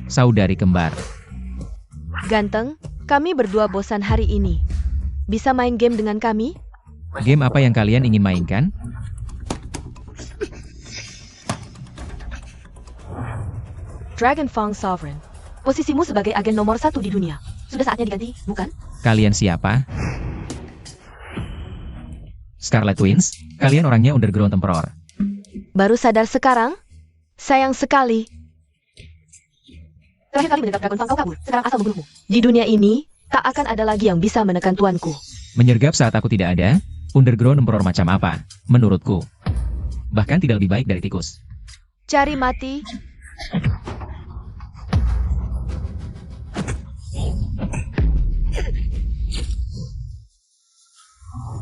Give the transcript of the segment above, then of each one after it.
Saudari kembar. Ganteng, kami berdua bosan hari ini. Bisa main game dengan kami? Game apa yang kalian ingin mainkan? Dragon Fang Sovereign. Posisimu sebagai agen nomor 1 di dunia. Sudah saatnya diganti, bukan? Kalian siapa? Scarlet Twins? Kalian orangnya underground emperor. Baru sadar sekarang? Sayang sekali. Terakhir kali mendengar Dragon Fang kau kabur, sekarang asal membunuhmu. Di dunia ini, tak akan ada lagi yang bisa menekan tuanku. Menyergap saat aku tidak ada? Underground emperor macam apa? Menurutku. Bahkan tidak lebih baik dari tikus. Cari mati.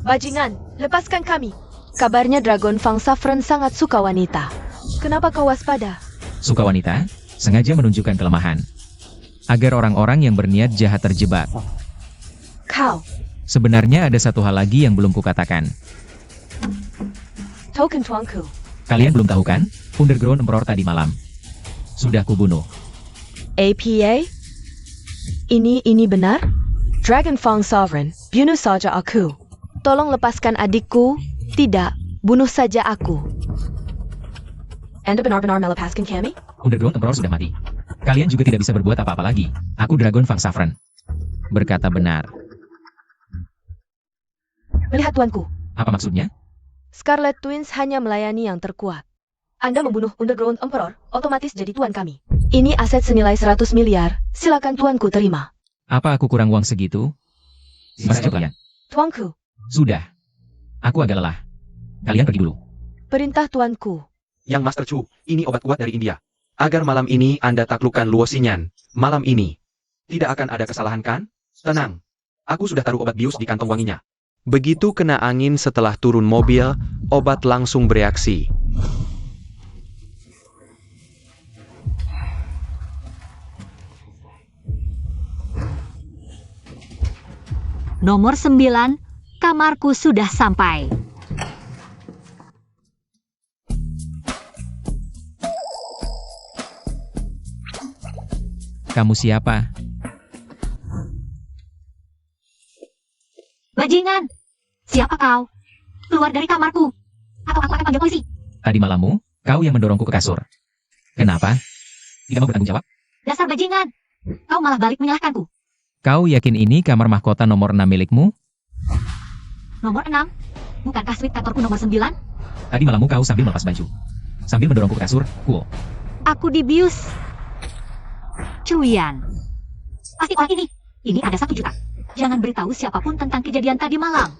Bajingan, lepaskan kami. Kabarnya Dragon Fang Sovereign sangat suka wanita. Kenapa kau waspada? Suka wanita? Sengaja menunjukkan kelemahan. Agar orang-orang yang berniat jahat terjebak. Kau. Sebenarnya ada satu hal lagi yang belum kukatakan. Token tuanku. Kalian belum tahu kan? Underground emperor tadi malam sudah kubunuh. APA? Ini benar? Dragon Fang Sovereign, bunuh saja aku. Tolong lepaskan adikku. Tidak, bunuh saja aku. Anda benar-benar melepaskan kami? Underground emperor sudah mati. Kalian juga tidak bisa berbuat apa-apa lagi. Aku Dragon Fang Sovereign. Berkata benar. Melihat tuanku. Apa maksudnya? Scarlet Twins hanya melayani yang terkuat. Anda membunuh Underground Emperor, otomatis jadi tuan kami. Ini aset senilai 100 miliar, silakan tuanku terima. Apa aku kurang uang segitu? Masih kalian. Tuanku. Sudah. Aku agak lelah. Kalian pergi dulu. Perintah tuanku. Yang Master Chu, ini obat kuat dari India. Agar malam ini Anda taklukkan Luo Xinyan. Malam ini. Tidak akan ada kesalahan kan? Tenang. Aku sudah taruh obat bius di kantong wanginya. Begitu kena angin setelah turun mobil, obat langsung bereaksi. Nomor 9, kamarku sudah sampai. Kamu siapa? Bajingan! Siapa kau? Keluar dari kamarku, atau aku akan panggil polisi. Tadi malammu, kau yang mendorongku ke kasur. Kenapa? Tidak mau bertanggung jawab? Dasar bajingan! Kau malah balik menyalahkanku. Kau yakin ini kamar mahkota nomor 6 milikmu? Nomor 6? Bukankah suite kantorku nomor 9? Tadi malammu kau sambil melepas baju. Sambil mendorongku ke kasur, Kuo. Aku dibius. Cuyan. Pasti orang ini. Ini ada 1 juta. Jangan beritahu siapapun tentang kejadian tadi malam.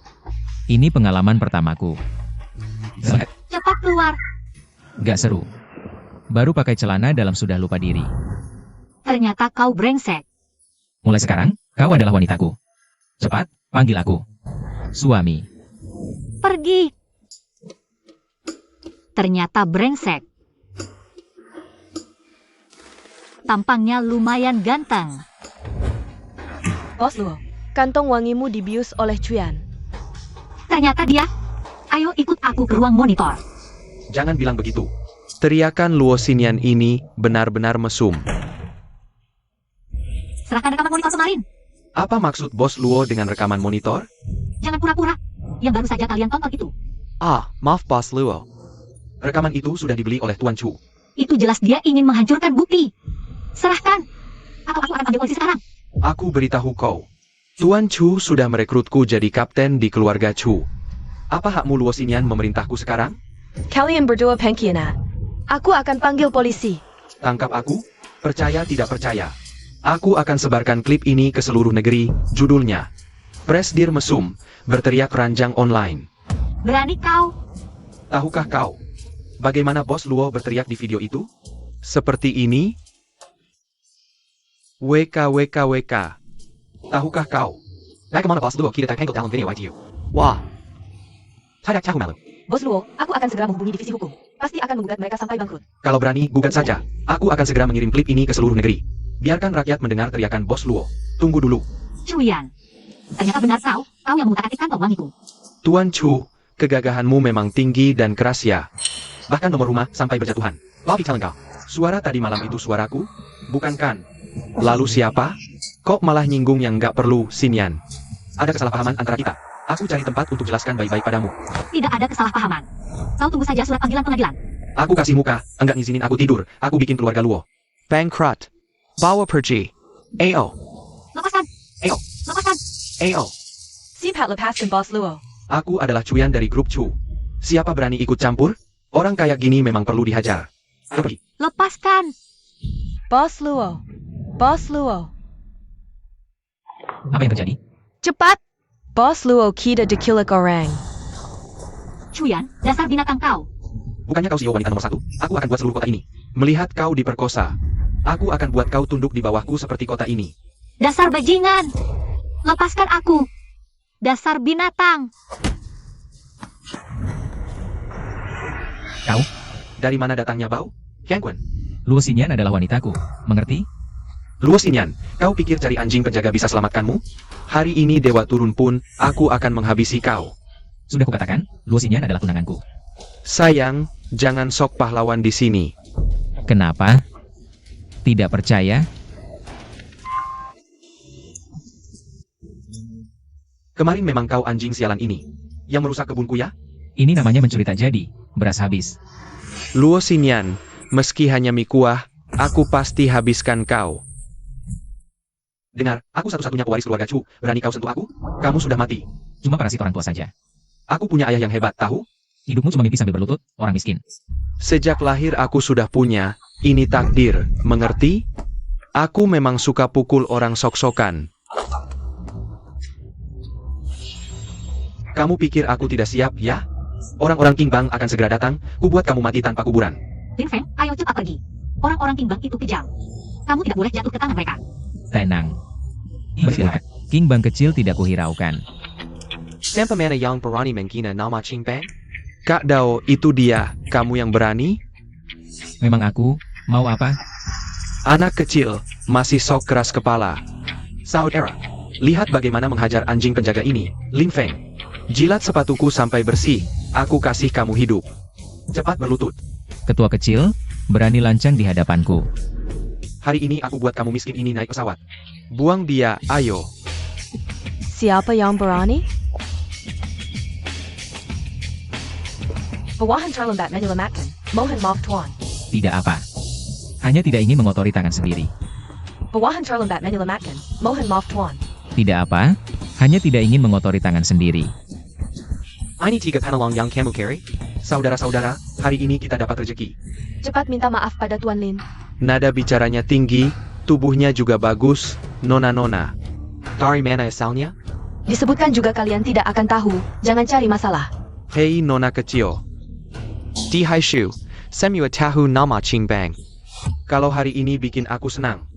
Ini pengalaman pertamaku. Cepat keluar. Gak seru. Baru pakai celana dalam sudah lupa diri. Ternyata kau brengsek. Mulai sekarang, kau adalah wanitaku. Cepat, panggil aku. Suami. Pergi. Ternyata brengsek. Tampangnya lumayan ganteng. Bos Luo, kantong wangimu dibius oleh Chuyan. Ternyata dia. Ayo ikut aku ke ruang monitor. Jangan bilang begitu. Teriakan Luo Xinyan ini benar-benar mesum. Serahkan rekaman monitor kemarin. Apa maksud Bos Luo dengan rekaman monitor? Jangan pura-pura. Yang baru saja kalian tonton itu. Ah, maaf Bos Luo. Rekaman itu sudah dibeli oleh Tuan Chu. Itu jelas dia ingin menghancurkan bukti. Serahkan. Atau aku akan panggil polisi sekarang. Aku beritahu kau. Tuan Chu sudah merekrutku jadi kapten di keluarga Chu. Apa hakmu Luo Xinyan memerintahku sekarang? Kalian berdua pengkhianat. Aku akan panggil polisi. Tangkap aku? Percaya tidak percaya. Aku akan sebarkan klip ini ke seluruh negeri. Judulnya Presdir Mesum, berteriak ranjang online. Berani kau? Tahukah kau bagaimana Bos Luo berteriak di video itu? Seperti ini. WKWKWK. Tahukah kau? Bagaimana Bos Luo kita terpanggil dalam video itu? Wah. Tidak tahu malu. Bos Luo, aku akan segera menghubungi divisi hukum. Pasti akan menggugat mereka sampai bangkrut. Kalau berani, gugat saja. Aku akan segera mengirim klip ini ke seluruh negeri. Biarkan rakyat mendengar teriakan Bos Luo. Tunggu dulu. Cuyan. Ternyata benar kau yang mengutak-atik kantong wangiku. Tuan Chu, kegagahanmu memang tinggi dan keras ya. Bahkan nomor rumah sampai berjatuhan. Bobby telling kau. Suara tadi malam itu suaraku? Bukan kan? Lalu siapa? Kok malah nyinggung yang nggak perlu, Xinyan? Ada kesalahpahaman antara kita. Aku cari tempat untuk jelaskan baik-baik padamu. Tidak ada kesalahpahaman. Kau tunggu saja surat panggilan pengadilan. Aku kasih muka, enggak ngizinin aku tidur. Aku bikin keluarga Luo. Bankrupt. Bawa pergi. AO. Lepaskan. Ayo. Lepaskan. AO. Sipat lepaskan Bos Luo. Aku adalah Cuyan dari grup Chu. Siapa berani ikut campur? Orang kayak gini memang perlu dihajar. Pergi. Lepaskan. Bos Luo. Bos Luo. Apa yang terjadi? Cepat! Bos Luo kita diculik orang. Cuyan, dasar binatang kau. Bukannya kau CEO wanita nomor 1? Aku akan buat seluruh kota ini. Melihat kau diperkosa, aku akan buat kau tunduk di bawahku seperti kota ini. Dasar bajingan. Lepaskan aku. Dasar binatang. Kau? Dari mana datangnya bau? Yangquan. Luo Xinyan adalah wanitaku. Mengerti? Luo Xinyan, kau pikir cari anjing penjaga bisa selamatkanmu? Hari ini dewa turun pun, aku akan menghabisi kau. Sudah kukatakan, Luo Xinyan adalah tunanganku. Sayang, jangan sok pahlawan di sini. Kenapa? Tidak percaya? Kemarin memang kau anjing sialan ini. Yang merusak kebunku ya? Ini namanya mencuri tak jadi. Beras habis. Luo Xinyan, meski hanya mie kuah, aku pasti habiskan kau. Dengar, aku satu-satunya pewaris keluarga Chu. Berani kau sentuh aku? Kamu sudah mati. Cuma parasit orang tua saja. Aku punya ayah yang hebat, tahu? Hidupmu cuma mimpi sambil berlutut, orang miskin. Sejak lahir aku sudah punya, ini takdir, mengerti? Aku memang suka pukul orang sok-sokan. Kamu pikir aku tidak siap, ya? Orang-orang King Bang akan segera datang, ku buat kamu mati tanpa kuburan. Lin Feng, ayo cepat pergi. Orang-orang King Bang itu kejam. Kamu tidak boleh jatuh ke tangan mereka. Tenang. Beristirahat. King Bang kecil tidak kuhiraukan. Sampa mana yang berani menghina nama Ching Bang? Kak Dao, itu dia, kamu yang berani? Memang aku, mau apa? Anak kecil, masih sok keras kepala. Saudara, lihat bagaimana menghajar anjing penjaga ini, Lin Feng. Jilat sepatuku sampai bersih, aku kasih kamu hidup. Cepat berlutut. Ketua kecil, berani lancang di hadapanku. Hari ini aku buat kamu miskin ini naik pesawat. Buang dia, ayo. Siapa yang berani? Bawahan terlambat menyelamatkan. Mohon maaf Tuan. Tidak apa. Hanya tidak ingin mengotori tangan sendiri. Bawahan terlambat menyelamatkan. Mohon maaf Tuan. Tidak apa. Hanya tidak ingin mengotori tangan sendiri. Ini 3 panelong yang kamu carry? Saudara-saudara, hari ini kita dapat rezeki. Cepat minta maaf pada Tuan Lin. Nada bicaranya tinggi, tubuhnya juga bagus, nona-nona. Dari mana asalnya? Disebutkan juga kalian tidak akan tahu. Jangan cari masalah. Hei nona kecil. Di Hai Shu, semua tahu nama Ching Bang. Kalau hari ini bikin aku senang.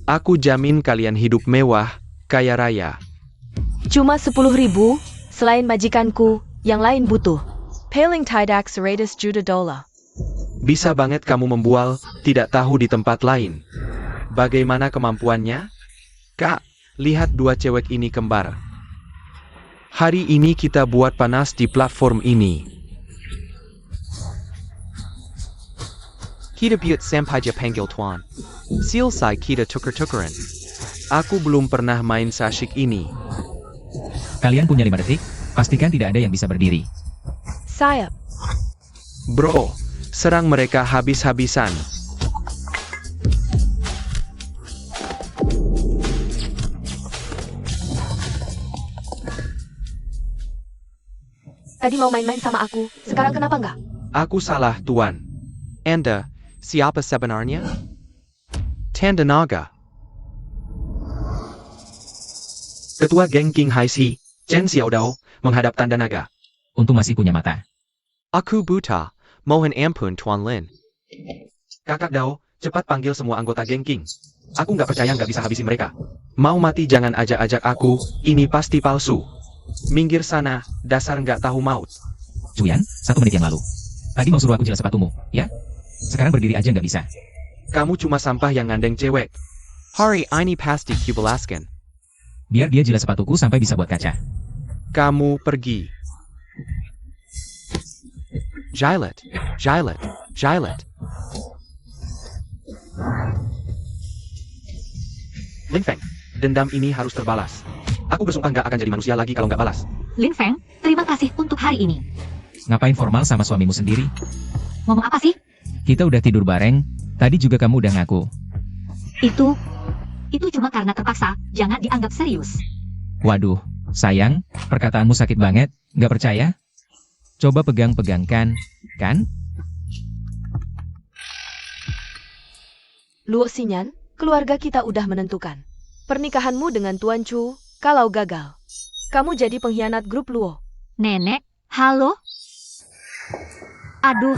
Aku jamin kalian hidup mewah, kaya raya. Cuma 10.000, selain majikanku, yang lain butuh. Paling tidak 100 juta dolar. Bisa banget kamu membual, tidak tahu di tempat lain. Bagaimana kemampuannya? Kak, lihat dua cewek ini kembar. Hari ini kita buat panas di platform ini. Kita buat sampai je panggil Tuan. Selesai kita tuker-tukeran. Aku belum pernah main sasyik ini. Kalian punya 5 detik, pastikan tidak ada yang bisa berdiri. Sayap. Bro, serang mereka habis-habisan. Tadi mau main-main sama aku, sekarang kenapa enggak? Aku salah, Tuan. Anda, siapa sebenarnya? Tanda Naga. Ketua geng King Hai Si, Chen Xiaodao, menghadap Tanda Naga. Untung masih punya mata. Aku buta, mohon ampun Tuan Lin. Kakak Dao, cepat panggil semua anggota geng King. Aku nggak percaya nggak bisa habisin mereka. Mau mati jangan ajak-ajak aku, ini pasti palsu. Minggir sana, dasar nggak tahu maut. Cuyan, 1 menit yang lalu. Tadi mau suruh aku jelas sepatumu, ya? Sekarang berdiri aja nggak bisa. Kamu cuma sampah yang ngandeng cewek. Hari ini pasti kubalaskan. Biar dia jelas sepatuku sampai bisa buat kaca. Kamu pergi. Jilet, Jilet, Jilet. Lin Feng, dendam ini harus terbalas. Aku bersumpah nggak akan jadi manusia lagi kalau nggak balas. Lin Feng, terima kasih untuk hari ini. Ngapain formal sama suamimu sendiri? Ngomong apa sih? Kita udah tidur bareng, tadi juga kamu udah ngaku. Itu cuma karena terpaksa, jangan dianggap serius. Waduh, sayang, perkataanmu sakit banget, nggak percaya? Coba pegang-pegangkan, kan? Luo Xinyan, keluarga kita udah menentukan. Pernikahanmu dengan Tuan Chu, kalau gagal, kamu jadi pengkhianat grup Luo. Nenek, halo? Aduh,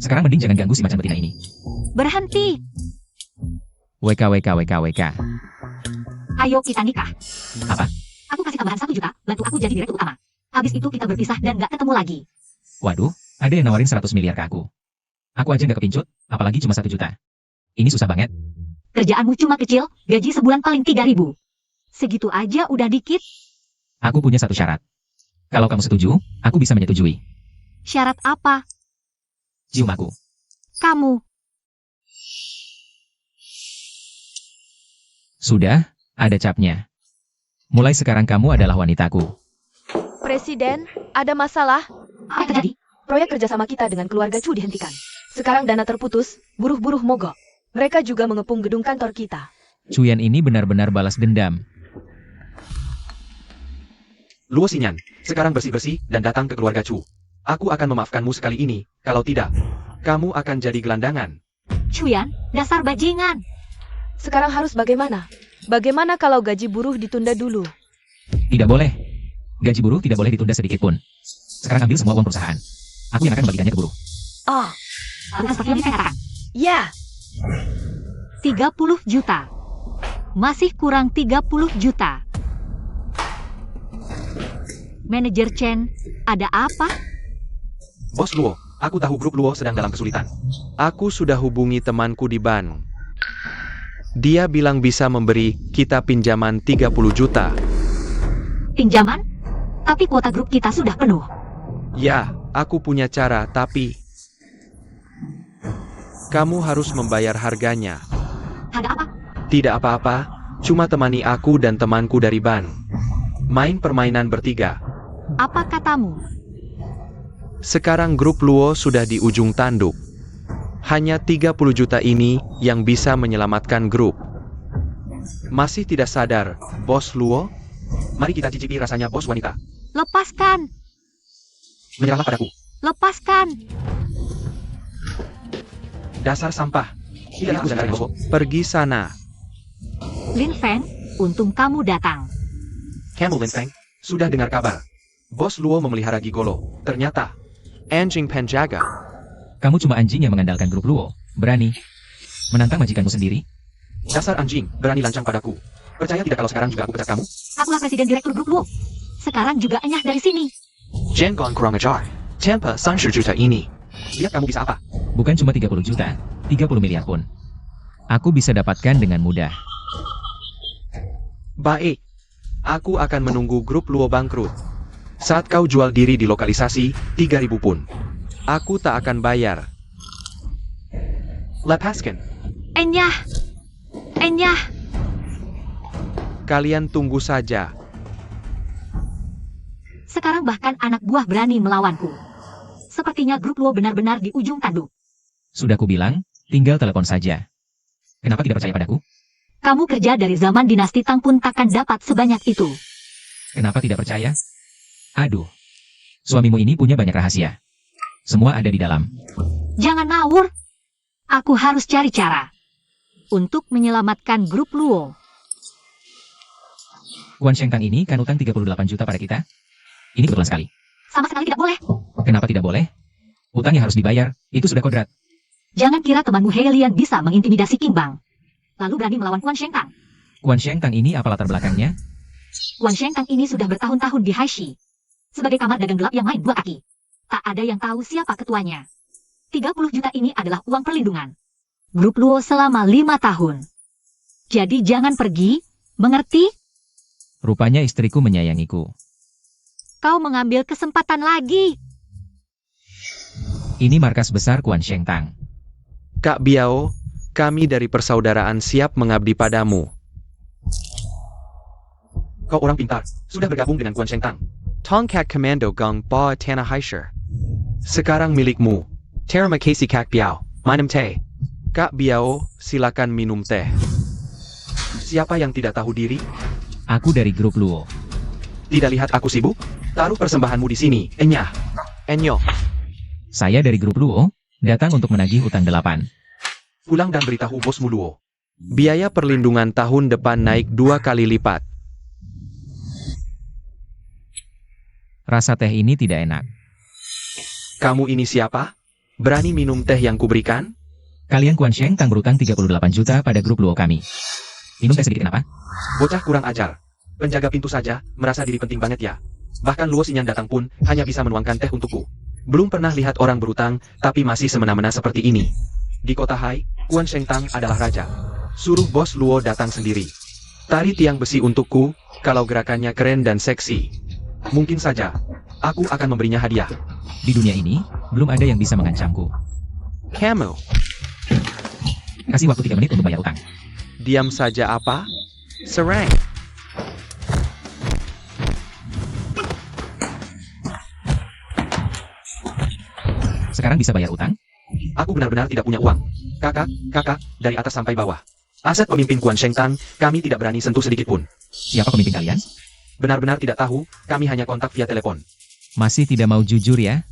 Sekarang mending jangan ganggu si macan betina ini. berhenti. WK. Ayo kita nikah. Apa? Aku kasih tambahan 1 juta, bantu aku jadi direktur utama. Habis itu kita berpisah dan gak ketemu lagi. Waduh, ada yang nawarin 100 miliar ke aku. Aku aja nggak kepincut, apalagi cuma 1 juta. Ini susah banget. Kerjaanmu cuma kecil, gaji sebulan paling 3.000. Segitu aja udah dikit. Aku punya satu syarat. Kalau kamu setuju, aku bisa menyetujui. Syarat apa? Cium aku. Kamu. Sudah, ada capnya. Mulai sekarang kamu adalah wanitaku. Presiden, ada masalah? Apa yang terjadi? Proyek kerjasama kita dengan keluarga Chu dihentikan. Sekarang dana terputus, buruh-buruh mogok. Mereka juga mengepung gedung kantor kita. Cuyan ini benar-benar balas dendam. Luo Xinyan, sekarang bersih-bersih dan datang ke keluarga Chu. Aku akan memaafkanmu sekali ini, kalau tidak, kamu akan jadi gelandangan. Cuyan, dasar bajingan. Sekarang harus bagaimana? Bagaimana kalau gaji buruh ditunda dulu? Tidak boleh. Gaji buruh tidak boleh ditunda sedikit pun. Sekarang ambil semua uang perusahaan. Aku yang akan membagikannya ke buruh. Oh, Bukan seperti yang saya katakan. ya. 30 juta. Masih kurang 30 juta. Manajer Chen, ada apa? Bos Luo, aku tahu grup Luo sedang dalam kesulitan. Aku sudah hubungi temanku di Ban. Dia bilang bisa memberi kita pinjaman 30 juta. Pinjaman? Tapi kuota grup kita sudah penuh. Ya, aku punya cara, tapi kamu harus membayar harganya. Harga apa? Tidak apa-apa, cuma temani aku dan temanku dari Ban. Main permainan bertiga. Apa katamu? Sekarang grup Luo sudah di ujung tanduk. Hanya 30 juta ini yang bisa menyelamatkan grup. Masih tidak sadar, Bos Luo? Mari kita cicipi rasanya bos wanita. Lepaskan! Menyerahlah padaku. Lepaskan! Dasar sampah. Tidak aku sadar bos. Pergi sana. Lin Feng, untung kamu datang. Camel Lin Feng, sudah dengar kabar. Bos Luo memelihara gigolo. Ternyata, Anjing penjaga. Kamu cuma anjing yang mengandalkan grup Luo. Berani menantang majikanmu sendiri? dasar anjing, berani lancang padaku. Percaya tidak kalau sekarang juga aku pecat kamu? Akulah presiden direktur grup Luo. Sekarang juga enyah dari sini. Jangan kurang ajar. Tanpa 30 juta ini. Lihat kamu bisa apa? Bukan cuma 30 juta, 30 miliar pun. Aku bisa dapatkan dengan mudah. Baik. Aku akan menunggu grup Luo bangkrut. Saat kau jual diri di lokalisasi, 3.000 pun. Aku tak akan bayar. Lepaskan. Enyah! Enyah! Kalian tunggu saja. Sekarang bahkan anak buah berani melawanku. Sepertinya grup Luo benar-benar di ujung tanduk. Sudah kubilang, tinggal telepon saja. Kenapa tidak percaya padaku? Kamu kerja dari zaman dinasti Tang pun takkan dapat sebanyak itu. Kenapa tidak percaya? Aduh, suamimu ini punya banyak rahasia. Semua ada di dalam. Jangan ngawur. Aku harus cari cara untuk menyelamatkan grup Luo. Guan Shengtang ini kan utang 38 juta pada kita. Ini kebetulan sekali. Sama sekali tidak boleh. Kenapa tidak boleh? Utangnya harus dibayar, itu sudah kodrat. Jangan kira temanmu He Lian bisa mengintimidasi King Bang, lalu berani melawan Guan Shengtang. Guan Shengtang ini apa latar belakangnya? Guan Shengtang ini sudah bertahun-tahun di Haishi. Sebagai kamar dagang gelap yang main dua kaki. Tak ada yang tahu siapa ketuanya. 30 juta ini adalah uang perlindungan. Grup Luo selama 5 tahun. Jadi jangan pergi, mengerti? Rupanya istriku menyayangiku. Kau mengambil kesempatan lagi. Ini markas besar Guan Shengtang. Kak Biao, kami dari persaudaraan siap mengabdi padamu. Kau orang pintar, sudah bergabung dengan Guan Shengtang. Tongkat Commando Gong Ba Tanah Haisher. Sekarang milikmu. Terima kasih Kak Biao. Minum teh. Kak Biao, silakan minum teh. Siapa yang tidak tahu diri? Aku dari grup Luo. Tidak lihat aku sibuk? Taruh persembahanmu di sini, enyah. Enyo. Saya dari grup Luo, datang untuk menagih utang 8. Pulang dan beritahu bosmu Luo. Biaya perlindungan tahun depan naik 2 kali lipat. Rasa teh ini tidak enak. Kamu ini siapa? Berani minum teh yang kuberikan? Kalian Guan Shengtang berutang 38 juta pada grup Luo kami. Minum teh sedikit kenapa? Bocah kurang ajar. Penjaga pintu saja, merasa diri penting banget ya. Bahkan Luo Xinyan datang pun, hanya bisa menuangkan teh untukku. Belum pernah lihat orang berutang, tapi masih semena-mena seperti ini. Di kota Hai, Guan Shengtang adalah raja. Suruh bos Luo datang sendiri. Tari tiang besi untukku, kalau gerakannya keren dan seksi. Mungkin saja, aku akan memberinya hadiah. Di dunia ini, belum ada yang bisa mengancamku. Kamu. Kasih waktu 3 menit untuk bayar utang. Diam saja apa? Serang. Sekarang bisa bayar utang? Aku benar-benar tidak punya uang. Kakak, dari atas sampai bawah. Aset pemimpin Guan Shengtang, kami tidak berani sentuh sedikit pun. Siapa pemimpin kalian? Benar-benar tidak tahu, kami hanya kontak via telepon. Masih tidak mau jujur ya?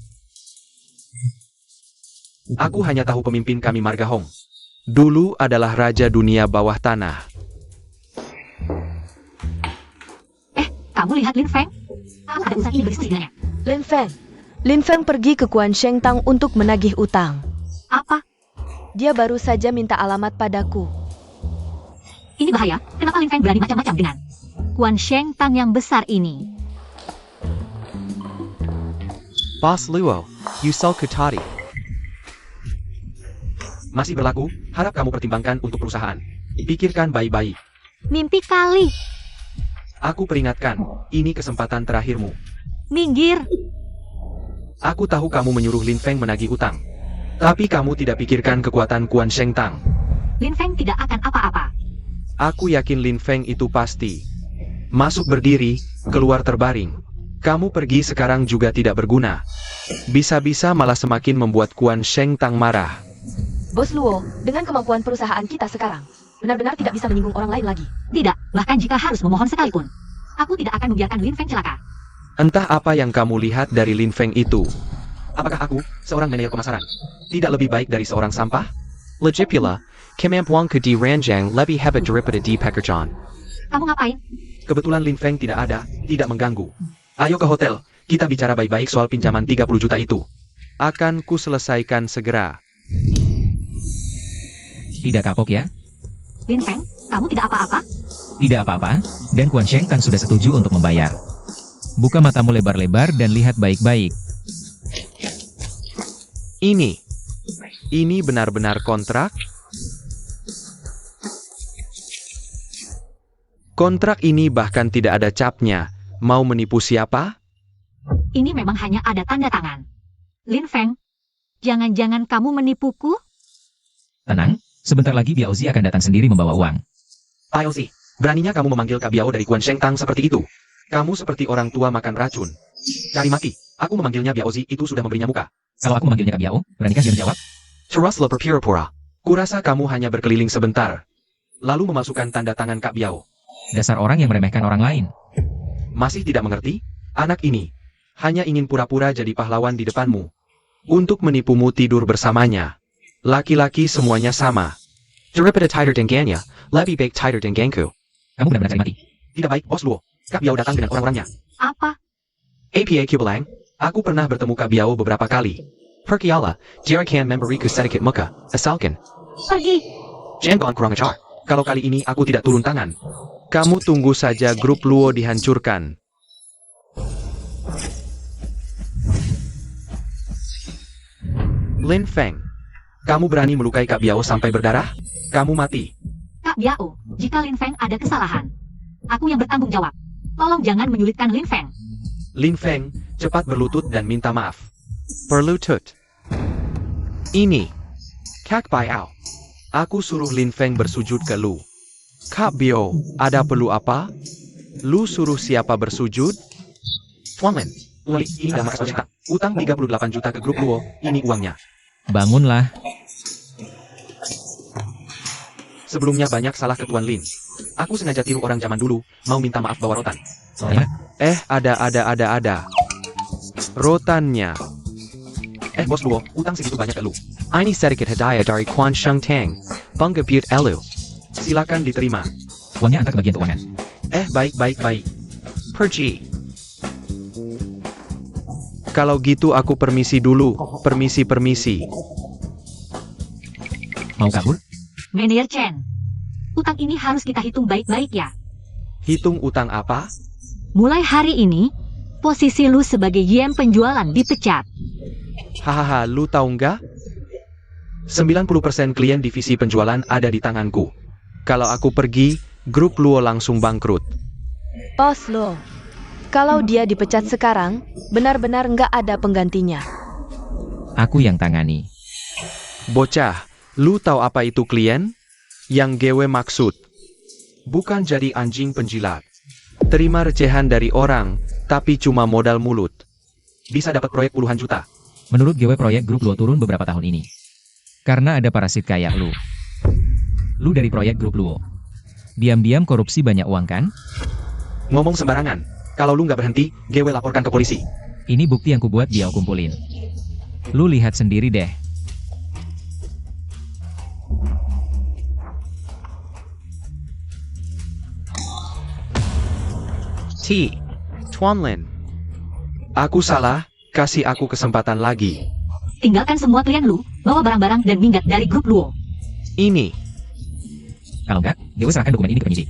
Aku hanya tahu pemimpin kami Marga Hong. Dulu adalah raja dunia bawah tanah. Kamu lihat Lin Feng? Aku ada urusan ini berdiskusi dengannya. Lin Feng pergi ke Guan Shengtang untuk menagih utang. Apa? Dia baru saja minta alamat padaku. Ini bahaya. Kenapa Lin Feng berani macam-macam dengan Guan Shengtang yang besar ini? Boss Luo. Yusol Kutati. Masih berlaku, harap kamu pertimbangkan untuk perusahaan. Pikirkan baik-baik. Mimpi kali. Aku peringatkan, ini kesempatan terakhirmu. Minggir. Aku tahu kamu menyuruh Lin Feng menagih utang. Tapi kamu tidak pikirkan kekuatan Guan Shengtang. Lin Feng tidak akan apa-apa. Aku yakin Lin Feng itu pasti. Masuk berdiri, keluar terbaring. Kamu pergi sekarang juga tidak berguna. Bisa-bisa malah semakin membuat Guan Shengtang marah. Bos Luo, dengan kemampuan perusahaan kita sekarang, benar-benar tidak bisa menyinggung orang lain lagi. Tidak, bahkan jika harus memohon sekalipun. Aku tidak akan membiarkan Lin Feng celaka. Entah apa yang kamu lihat dari Lin Feng itu. Apakah aku, seorang manajer pemasaran, tidak lebih baik dari seorang sampah? Legipula. Kemampuan ke di ranjang lebih hebat daripada di pekerjaan. Kamu ngapain? Kebetulan Lin Feng tidak ada, tidak mengganggu. Ayo ke hotel, kita bicara baik-baik soal pinjaman 30 juta itu. Akan ku selesaikan segera. Tidak kapok ya? Lin Feng, kamu tidak apa-apa? Tidak apa-apa, dan Guan Shengtang sudah setuju untuk membayar. Buka matamu lebar-lebar dan lihat baik-baik. Ini benar-benar kontrak? Kontrak ini bahkan tidak ada capnya. Mau menipu siapa? Ini memang hanya ada tanda tangan. Lin Feng, jangan-jangan kamu menipuku? Tenang, sebentar lagi Biaozi akan datang sendiri membawa uang. Ayo sih, beraninya kamu memanggil Kak Biao dari Guan Shengtang seperti itu. Kamu seperti orang tua makan racun. Cari maki, aku memanggilnya Biaozi itu sudah memberinya muka. Kalau aku memanggilnya Kak Biao, beranikah dia menjawab? Teruslah berpura-pura. Kurasa kamu hanya berkeliling sebentar. Lalu memasukkan tanda tangan Kak Biao. Dasar orang yang meremehkan orang lain. Masih tidak mengerti? Anak ini hanya ingin pura-pura jadi pahlawan di depanmu. Untuk menipumu tidur bersamanya. Laki-laki semuanya sama. Daripada tighter dengannya, lebih baik tighter denganku. Kamu benar-benar cari mati. Tidak baik, Bos Luo. Kak Biao datang dengan orang-orangnya. Apa? APA Kubelang, aku pernah bertemu Kak Biao beberapa kali. Perkiala, jarakan memberiku sedikit muka, asalkan. Pergi. Jangan kurang ajar. Kalau kali ini aku tidak turun tangan. Kamu tunggu saja grup Luo dihancurkan. Lin Feng, Kamu berani melukai Kak Biao sampai berdarah? Kamu mati. Kak Biao, jika Lin Feng ada kesalahan, aku yang bertanggung jawab. Tolong jangan menyulitkan Lin Feng. Lin Feng, cepat berlutut dan minta maaf. berlutut. Ini. Kak Biao. Aku suruh Lin Feng bersujud ke Lu. Kak Bio, ada perlu apa? Lu suruh siapa bersujud? Tuan Lin, ini udah makas juta. Utang 38 juta ke grup Luo, ini uangnya. Bangunlah. Sebelumnya banyak salah ke Tuan Lin. Aku sengaja tiru orang zaman dulu, mau minta maaf bawa rotan. Ya, Ada. Rotannya. Bos Luo, utang segitu banyak ke Lu. Ini sedikit hadiah dari Quan Sheng Tang. Bangga Butte Elu. Silakan diterima. uangnya antar ke bagian keuangan. Baik. Pergi. Kalau gitu aku permisi dulu. Permisi. Mau kabur? Manajer Chen, utang ini harus kita hitung baik-baik ya. Hitung utang apa? Mulai hari ini, posisi lu sebagai YM penjualan dipecat. Hahaha, lu tahu nggak? 90% klien divisi penjualan ada di tanganku. Kalau aku pergi, grup Luo langsung bangkrut. Bos Luo, kalau dia dipecat sekarang, benar-benar nggak ada penggantinya. Aku yang tangani. Bocah, lu tahu apa itu klien? Yang gue maksud. Bukan jadi anjing penjilat. Terima recehan dari orang, tapi cuma modal mulut. Bisa dapat proyek puluhan juta. Menurut gue proyek grup Luo turun beberapa tahun ini. Karena ada parasit kayak lu. Lu dari proyek grup Luo. Diam-diam korupsi banyak uang kan? Ngomong sembarangan. Kalau lu nggak berhenti, gue laporkan ke polisi. Ini bukti yang kubuat dia kumpulin. Lu lihat sendiri deh. Tuan Lin. Aku salah, kasih aku kesempatan lagi. Tinggalkan semua klien lu, bawa barang-barang dan minggat dari grup Luo. Ini. Kalau enggak, gue serahkan dokumen ini ke penyidik.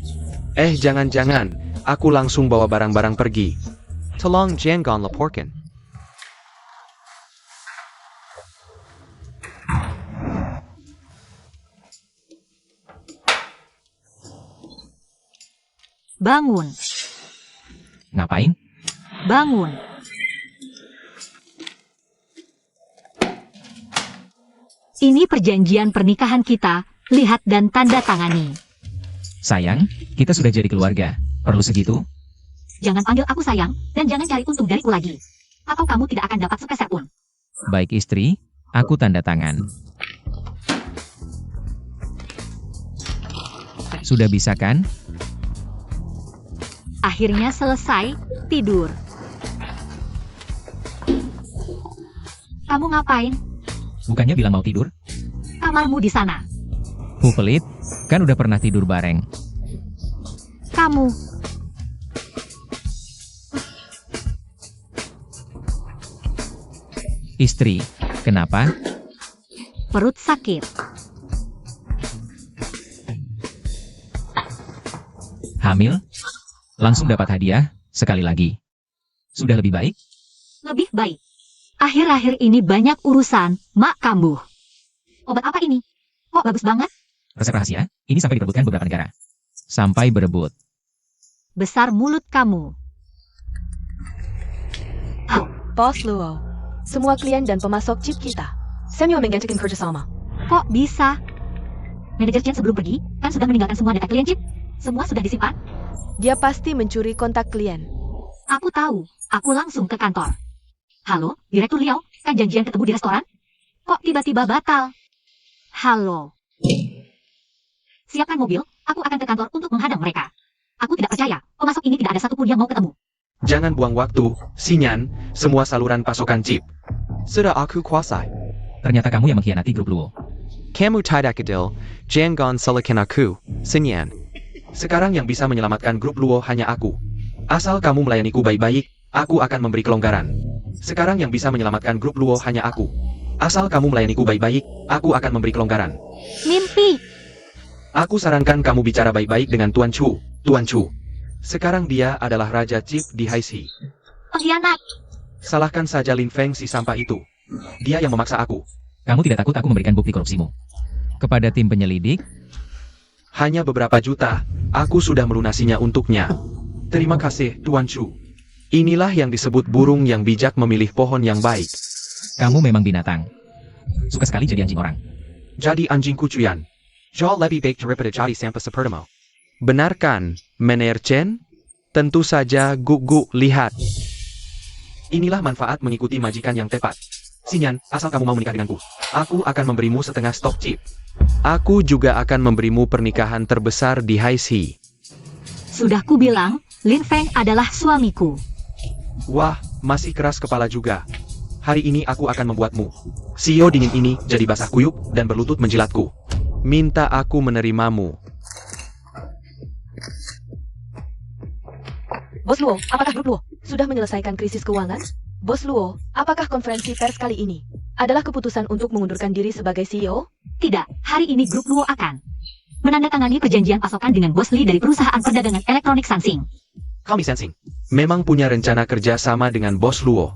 Jangan. Aku langsung bawa barang-barang pergi. Tolong jangan laporkan. Bangun, Ngapain? bangun. Ini perjanjian pernikahan kita, lihat dan tanda tangani. Sayang, kita sudah jadi keluarga. Perlu segitu? Jangan panggil aku sayang, dan jangan cari untung dariku lagi. Atau kamu tidak akan dapat sepeser pun. Baik istri, aku tanda tangan. Sudah bisa kan? Akhirnya selesai, tidur. Kamu ngapain? Bukannya bilang mau tidur? Kamarmu di sana. Pelit, kan udah pernah tidur bareng. Kamu. Istri, kenapa? Perut sakit. Hamil? Langsung dapat hadiah, sekali lagi. Sudah lebih baik? Lebih baik. Akhir-akhir ini banyak urusan, mak kambuh. Obat apa ini? Kok bagus banget? Resep rahasia, ini sampai diperebutkan beberapa negara. Sampai berebut. Besar mulut kamu. Bos Luo, semua klien dan pemasok chip kita. Samuel menggantikan kerjasama. Kok bisa? Manajer Chen sebelum pergi, kan sudah meninggalkan semua data klien chip. Semua sudah disimpan. Dia pasti mencuri kontak klien. Aku tahu, aku langsung ke kantor. Halo, Direktur Liao, kan janjian ketemu di restoran? Kok tiba-tiba batal? Halo. Siapkan mobil, aku akan ke kantor untuk menghadang mereka. Aku tidak percaya, pemasok ini tidak ada satupun yang mau ketemu. Jangan buang waktu, Sinyan, semua saluran pasokan chip. Sudah aku kuasai. Ternyata kamu yang mengkhianati grup Luo. Kamu tidak adil. Jangan salahkan aku. Sinyan. Sekarang yang bisa menyelamatkan grup Luo hanya aku. Asal kamu melayaniku baik-baik, aku akan memberi kelonggaran. Sekarang yang bisa menyelamatkan grup Luo hanya aku. Asal kamu melayaniku baik-baik, aku akan memberi kelonggaran. Mimpi. Aku sarankan kamu bicara baik-baik dengan Tuan Chu. Tuan Chu. Sekarang dia adalah Raja Chip di Haixi. Pengkhianat. Salahkan saja Lin Feng si sampah itu. Dia yang memaksa aku. Kamu tidak takut aku memberikan bukti korupsimu? Kepada tim penyelidik? Hanya beberapa juta, aku sudah melunasinya untuknya. Terima kasih, Tuan Chu. Inilah yang disebut burung yang bijak memilih pohon yang baik. Kamu memang binatang. Suka sekali jadi anjing orang. Jadi anjing kucuyan. Jauh lebih baik daripada jadi sampah sepertimu. Benarkan, Mener Chen? Tentu saja Guk, lihat. Inilah manfaat mengikuti majikan yang tepat. Sinyan, asal kamu mau menikah denganku, aku akan memberimu setengah stok chip. Aku juga akan memberimu pernikahan terbesar di Haixi. Sudah kubilang, Lin Feng adalah suamiku. Wah, masih keras kepala juga. Hari ini aku akan membuatmu CEO dingin ini jadi basah kuyup dan berlutut menjilatku. Minta aku menerimamu. Bos Luo, apakah grup Luo sudah menyelesaikan krisis keuangan? Bos Luo, apakah konferensi pers kali ini adalah keputusan untuk mengundurkan diri sebagai CEO? Tidak, hari ini grup Luo akan menandatangani perjanjian pasokan dengan Bos Li dari perusahaan perdagangan elektronik Sansing. Kami Sensing. Memang punya rencana kerja sama dengan Bos Luo.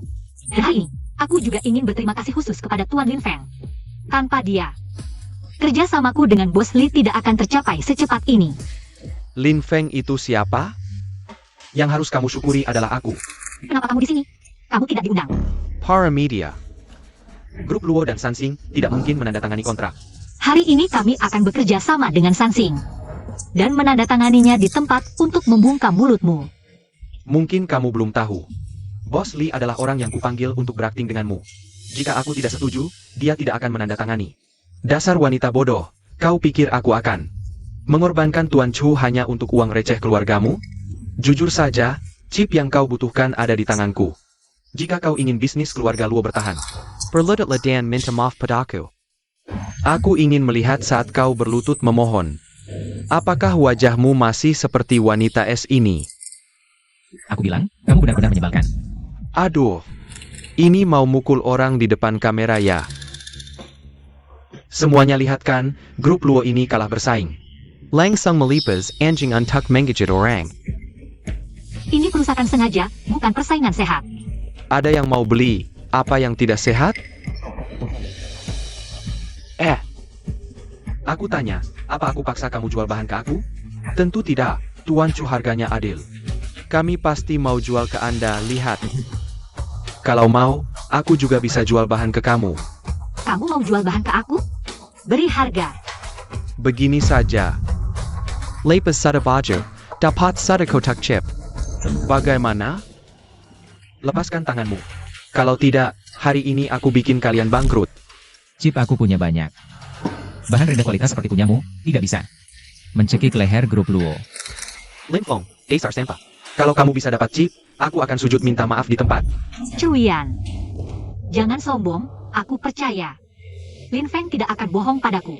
Dan hari ini, aku juga ingin berterima kasih khusus kepada Tuan Lin Feng. Tanpa dia, kerjasamaku dengan Bos Li tidak akan tercapai secepat ini. Lin Feng itu siapa? Yang harus kamu syukuri adalah aku. Kenapa kamu di sini? Kamu tidak diundang. Para Media. Grup Luo dan Sansing tidak mungkin menandatangani kontrak. Hari ini kami akan bekerja sama dengan Sansing dan menandatanganinya di tempat untuk membungkam mulutmu. Mungkin kamu belum tahu. Bos Li adalah orang yang kupanggil untuk berakting denganmu. Jika aku tidak setuju, dia tidak akan menandatangani. Dasar wanita bodoh, kau pikir aku akan mengorbankan Tuan Chu hanya untuk uang receh keluargamu? Jujur saja, chip yang kau butuhkan ada di tanganku. Jika kau ingin bisnis keluarga Luo bertahan, Berlututlah dan minta maaf padaku. Aku ingin melihat saat kau berlutut memohon. Apakah wajahmu masih seperti wanita es ini? Aku bilang, kamu benar-benar menyebalkan. Aduh, ini mau mukul orang di depan kamera ya. semuanya lihat kan, grup Luo ini kalah bersaing. Langsung melipas anjing untuk menggigit orang. Ini perusahaan sengaja, bukan persaingan sehat. Ada yang mau beli apa yang tidak sehat? Aku tanya, apa aku paksa kamu jual bahan ke aku? Tentu tidak, Tuan Chu harganya adil. Kami pasti mau jual ke Anda, lihat. Kalau mau, aku juga bisa jual bahan ke kamu. Kamu mau jual bahan ke aku? Beri harga. Begini saja. Lepas sada baju, dapat sada kotak chip. Bagaimana? Lepaskan tanganmu. Kalau tidak, hari ini aku bikin kalian bangkrut. Chip aku punya banyak. Bahan rendah kualitas seperti punyamu, tidak bisa. Mencekik leher grup Luo. Lin Feng, Dasar Senpa. Kalau kamu bisa dapat chip, aku akan sujud minta maaf di tempat. Cuian. Jangan sombong, aku percaya. Lin Feng tidak akan bohong padaku.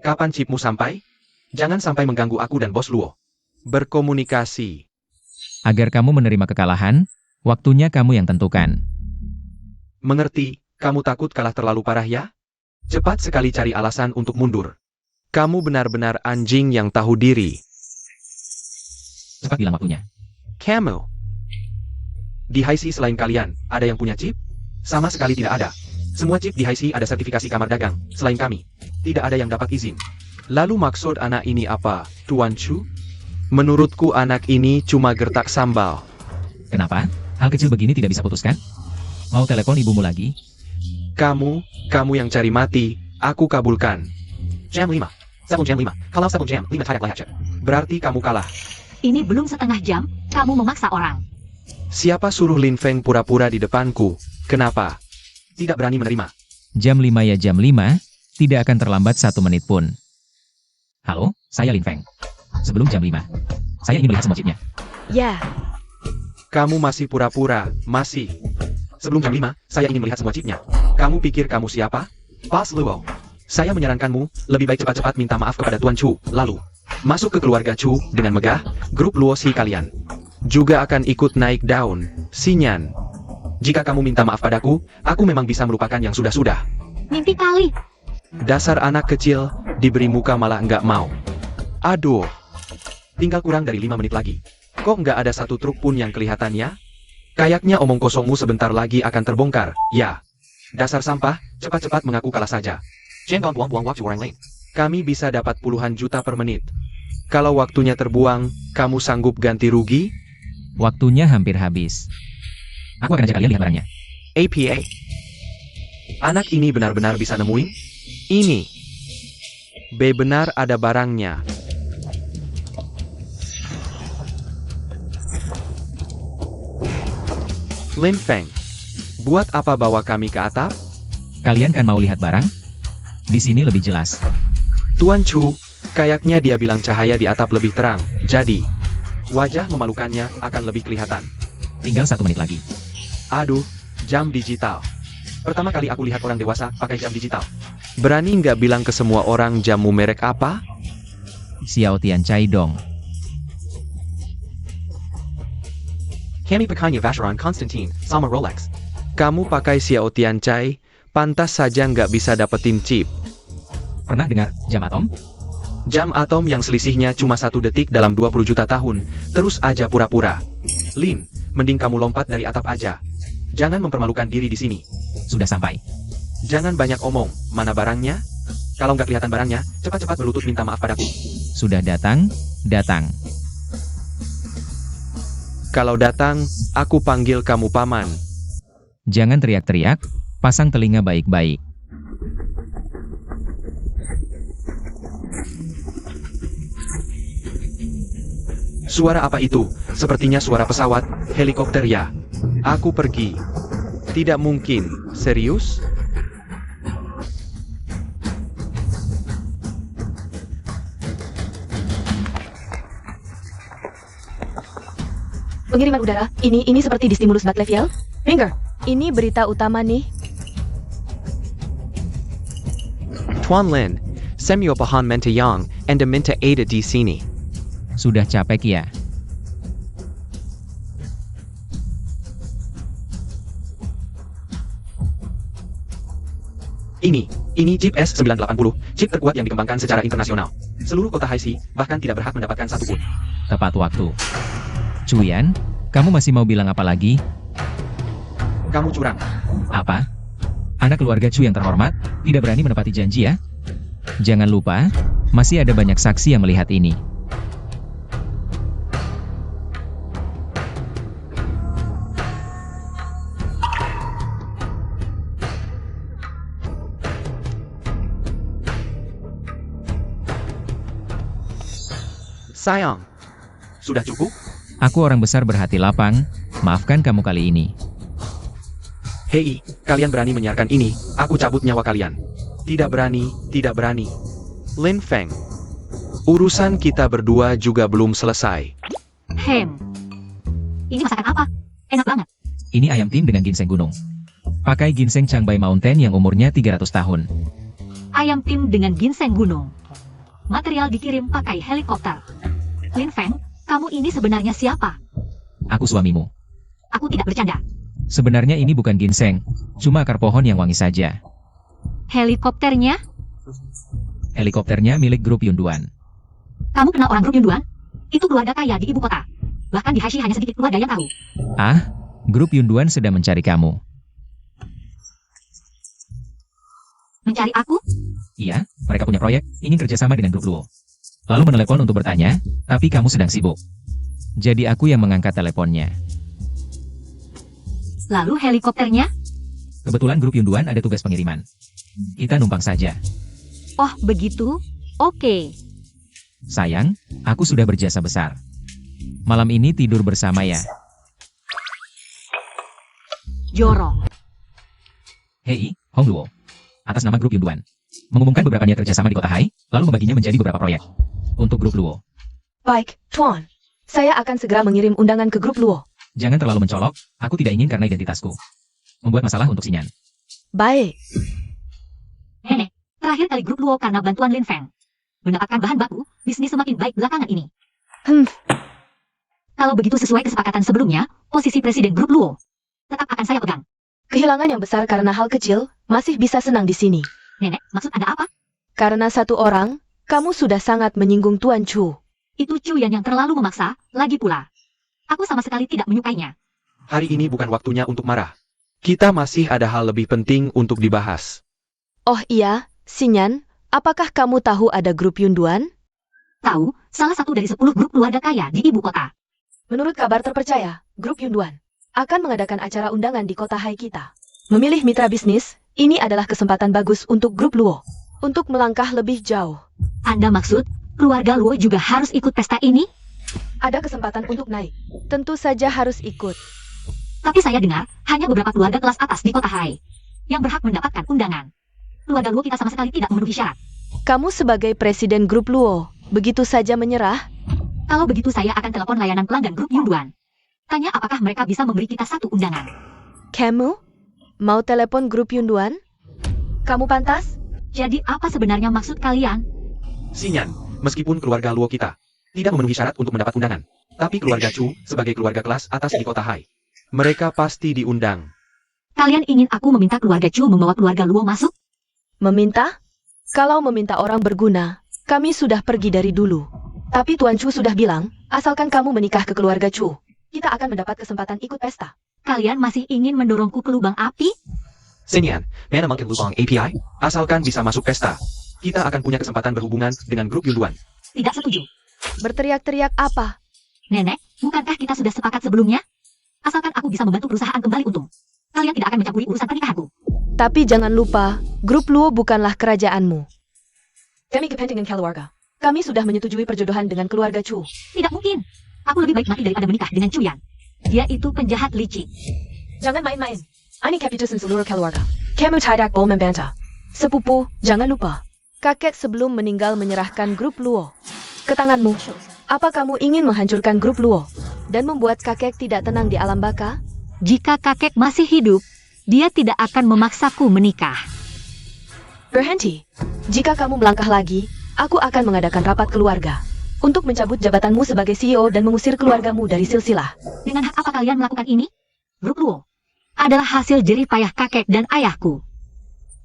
Kapan chipmu sampai? Jangan sampai mengganggu aku dan Bos Luo. Berkomunikasi. Agar kamu menerima kekalahan, waktunya kamu yang tentukan. Mengerti, kamu takut kalah terlalu parah ya? Cepat sekali cari alasan untuk mundur. Kamu benar-benar anjing yang tahu diri. Cepat bilang waktunya. Kamu. Di Haixi selain kalian, ada yang punya chip? Sama sekali tidak ada. Semua chip di Haixi ada sertifikasi kamar dagang, selain kami. Tidak ada yang dapat izin. Lalu maksud anak ini apa, Tuan Chu? Menurutku anak ini cuma gertak sambal. Kenapa? Hal kecil begini tidak bisa putuskan? Mau telepon ibumu lagi? Kamu yang cari mati, aku kabulkan. Jam 5. Sabun jam 5. Kalau sabun jam 5 tayak layak. Berarti kamu kalah. Ini belum setengah jam, kamu memaksa orang. Siapa suruh Lin Feng pura-pura di depanku? Kenapa? Tidak berani menerima. Jam 5 ya jam 5, tidak akan terlambat 1 menit pun. Halo, saya Lin Feng. Sebelum jam 5, saya ingin melihat semua chipnya. Ya, Kamu masih pura-pura, masih. Sebelum jam 5, saya ingin melihat semua chipnya. Kamu pikir kamu siapa? Bos Luo. Saya menyarankanmu, lebih baik cepat-cepat minta maaf kepada Tuan Chu, lalu masuk ke keluarga Chu dengan megah, grup Luo si kalian. Juga akan ikut naik daun, Sinyan. Jika kamu minta maaf padaku, aku memang bisa melupakan yang sudah-sudah. Mimpi kali. Dasar anak kecil, diberi muka malah nggak mau. Aduh, Tinggal kurang dari 5 menit lagi. Kok nggak ada satu truk pun yang kelihatan ya? Kayaknya omong kosongmu sebentar lagi akan terbongkar, ya. Dasar sampah, cepat-cepat mengaku kalah saja. Jangan buang-buang waktu orang lain. kami bisa dapat puluhan juta per menit. Kalau waktunya terbuang, kamu sanggup ganti rugi? Waktunya hampir habis. Aku akan ajak kalian lihat barangnya. APA. Anak ini benar-benar bisa nemuin? Ini. B. Benar ada barangnya. Lin Feng, buat apa bawa kami ke atap? Kalian kan mau lihat barang? Di sini lebih jelas. Tuan Chu, kayaknya dia bilang cahaya di atap lebih terang, jadi wajah memalukannya akan lebih kelihatan. Tinggal 1 menit lagi. Aduh, jam digital. Pertama kali aku lihat orang dewasa pakai jam digital. Berani nggak bilang ke semua orang jamu merek apa? Xiao Tianchai dong. Kami pakainya Vacheron Constantine, sama Rolex. Kamu pakai Xiao Tianchai, pantas saja nggak bisa dapetin chip. Pernah dengar jam atom? Jam atom yang selisihnya cuma 1 detik dalam 20 juta tahun, terus aja pura-pura. Lin, mending kamu lompat dari atap aja. Jangan mempermalukan diri di sini. Sudah sampai. Jangan banyak omong, mana barangnya? Kalau nggak kelihatan barangnya, cepat-cepat berlutut minta maaf padaku. Sudah datang, datang. Kalau datang, aku panggil kamu paman. Jangan teriak-teriak, pasang telinga baik-baik. Suara apa itu? Sepertinya suara pesawat, helikopter ya. Aku pergi. Tidak mungkin, serius? Pengiriman udara, ini seperti di stimulus Batleviel. Ringer, ini berita utama nih. Tuan Lin, semiopahan minta yang, anda minta ada di sini. Sudah capek ya? Ini chip S980, chip terkuat yang dikembangkan secara internasional. Seluruh kota Haixi bahkan tidak berhak mendapatkan satupun. Tepat waktu. Cuyan, kamu masih mau bilang apa lagi? Kamu curang. Apa? Anak keluarga Chu yang terhormat, tidak berani menepati janji ya? Jangan lupa, masih ada banyak saksi yang melihat ini. Sayang, Sudah cukup? Aku orang besar berhati lapang, maafkan kamu kali ini. Hei, kalian berani menyiarkan ini, aku cabut nyawa kalian. Tidak berani, tidak berani. Lin Feng. Urusan kita berdua juga belum selesai. Ini masakan apa? Enak banget. Ini ayam tim dengan ginseng gunung. Pakai ginseng Changbai Mountain yang umurnya 300 tahun. Ayam tim dengan ginseng gunung. Material dikirim pakai helikopter. Lin Feng, kamu ini sebenarnya siapa? Aku suamimu. Aku tidak bercanda. Sebenarnya ini bukan ginseng, cuma akar pohon yang wangi saja. Helikopternya? Helikopternya milik grup Yunduan. Kamu kenal orang grup Yunduan? Itu keluarga kaya di ibu kota. Bahkan di Haixi hanya sedikit keluarga yang tahu. Ah, grup Yunduan sedang mencari kamu. Mencari aku? Iya, mereka punya proyek, ingin kerjasama dengan grup Luo. Lalu menelepon untuk bertanya, tapi kamu sedang sibuk. Jadi aku yang mengangkat teleponnya. Lalu helikopternya? Kebetulan grup Yunduan ada tugas pengiriman. Kita numpang saja. Oh, begitu? Oke. Sayang, aku sudah berjasa besar. Malam ini tidur bersama ya. Jorok. Hei, Hong Luo. Atas nama grup Yunduan. Mengumumkan beberapa niat kerjasama di kota Hai, lalu membaginya menjadi beberapa proyek. Untuk grup Luo. Baik, Tuan. Saya akan segera mengirim undangan ke grup Luo. Jangan terlalu mencolok, aku tidak ingin karena identitasku. Membuat masalah untuk Xinyan. Baik. Nenek, terakhir kali grup Luo karena bantuan Lin Feng. Mendapatkan bahan baku, bisnis semakin baik belakangan ini. Kalau begitu sesuai kesepakatan sebelumnya, posisi presiden grup Luo tetap akan saya pegang. Kehilangan yang besar karena hal kecil, masih bisa senang di sini. Nenek, maksud Anda apa? Karena satu orang, kamu sudah sangat menyinggung Tuan Chu. Itu Cuyan yang terlalu memaksa, lagi pula. Aku sama sekali tidak menyukainya. Hari ini bukan waktunya untuk marah. Kita masih ada hal lebih penting untuk dibahas. Oh iya, Xinyan, apakah kamu tahu ada grup Yunduan? Tahu, salah satu dari 10 grup keluarga kaya di ibu kota. Menurut kabar terpercaya, grup Yunduan akan mengadakan acara undangan di kota Hai kita. Memilih mitra bisnis, ini adalah kesempatan bagus untuk grup Luo untuk melangkah lebih jauh. Anda maksud, keluarga Luo juga harus ikut pesta ini? Ada kesempatan untuk naik. Tentu saja harus ikut. Tapi saya dengar, hanya beberapa keluarga kelas atas di kota Hai yang berhak mendapatkan undangan. Keluarga Luo kita sama sekali tidak memenuhi syarat. Kamu sebagai presiden grup Luo, begitu saja menyerah? Kalau begitu saya akan telepon layanan pelanggan grup Yunduan. Tanya apakah mereka bisa memberi kita satu undangan. Kamu? Mau telepon grup Yunduan? Kamu pantas? Jadi apa sebenarnya maksud kalian? Xinyan, meskipun keluarga Luo kita tidak memenuhi syarat untuk mendapat undangan, tapi keluarga Chu sebagai keluarga kelas atas di kota Hai, Mereka pasti diundang. Kalian ingin aku meminta keluarga Chu membawa keluarga Luo masuk? Meminta? Kalau meminta orang berguna, kami sudah pergi dari dulu. Tapi Tuan Chu sudah bilang, asalkan kamu menikah ke keluarga Chu, kita akan mendapat kesempatan ikut pesta. Kalian masih ingin mendorongku ke lubang api? Xinyan, mana mungkin lubang API, asalkan bisa masuk pesta. Kita akan punya kesempatan berhubungan dengan grup Yunduan. Tidak setuju. Berteriak-teriak apa? Nenek, bukankah kita sudah sepakat sebelumnya? Asalkan aku bisa membantu perusahaan kembali untung. Kalian tidak akan mencampuri urusan pernikahanku. Tapi jangan lupa, grup Luo bukanlah kerajaanmu. Demi kepentingan keluarga, kami sudah menyetujui perjodohan dengan keluarga Chu. Tidak mungkin. Aku lebih baik mati daripada menikah dengan Chuyan. Dia itu penjahat licik. Jangan main-main. Ani kapitasan seluruh keluarga. Kamu tidak boleh membantah. Sepupu, jangan lupa. Kakek sebelum meninggal menyerahkan grup Luo ke tanganmu. Apa kamu ingin menghancurkan grup Luo dan membuat kakek tidak tenang di alam baka? Jika kakek masih hidup, dia tidak akan memaksaku menikah. Berhenti. Jika kamu melangkah lagi, aku akan mengadakan rapat keluarga untuk mencabut jabatanmu sebagai CEO dan mengusir keluargamu dari silsilah. Dengan hak apa kalian melakukan ini? Grup Luo adalah hasil jerih payah kakek dan ayahku.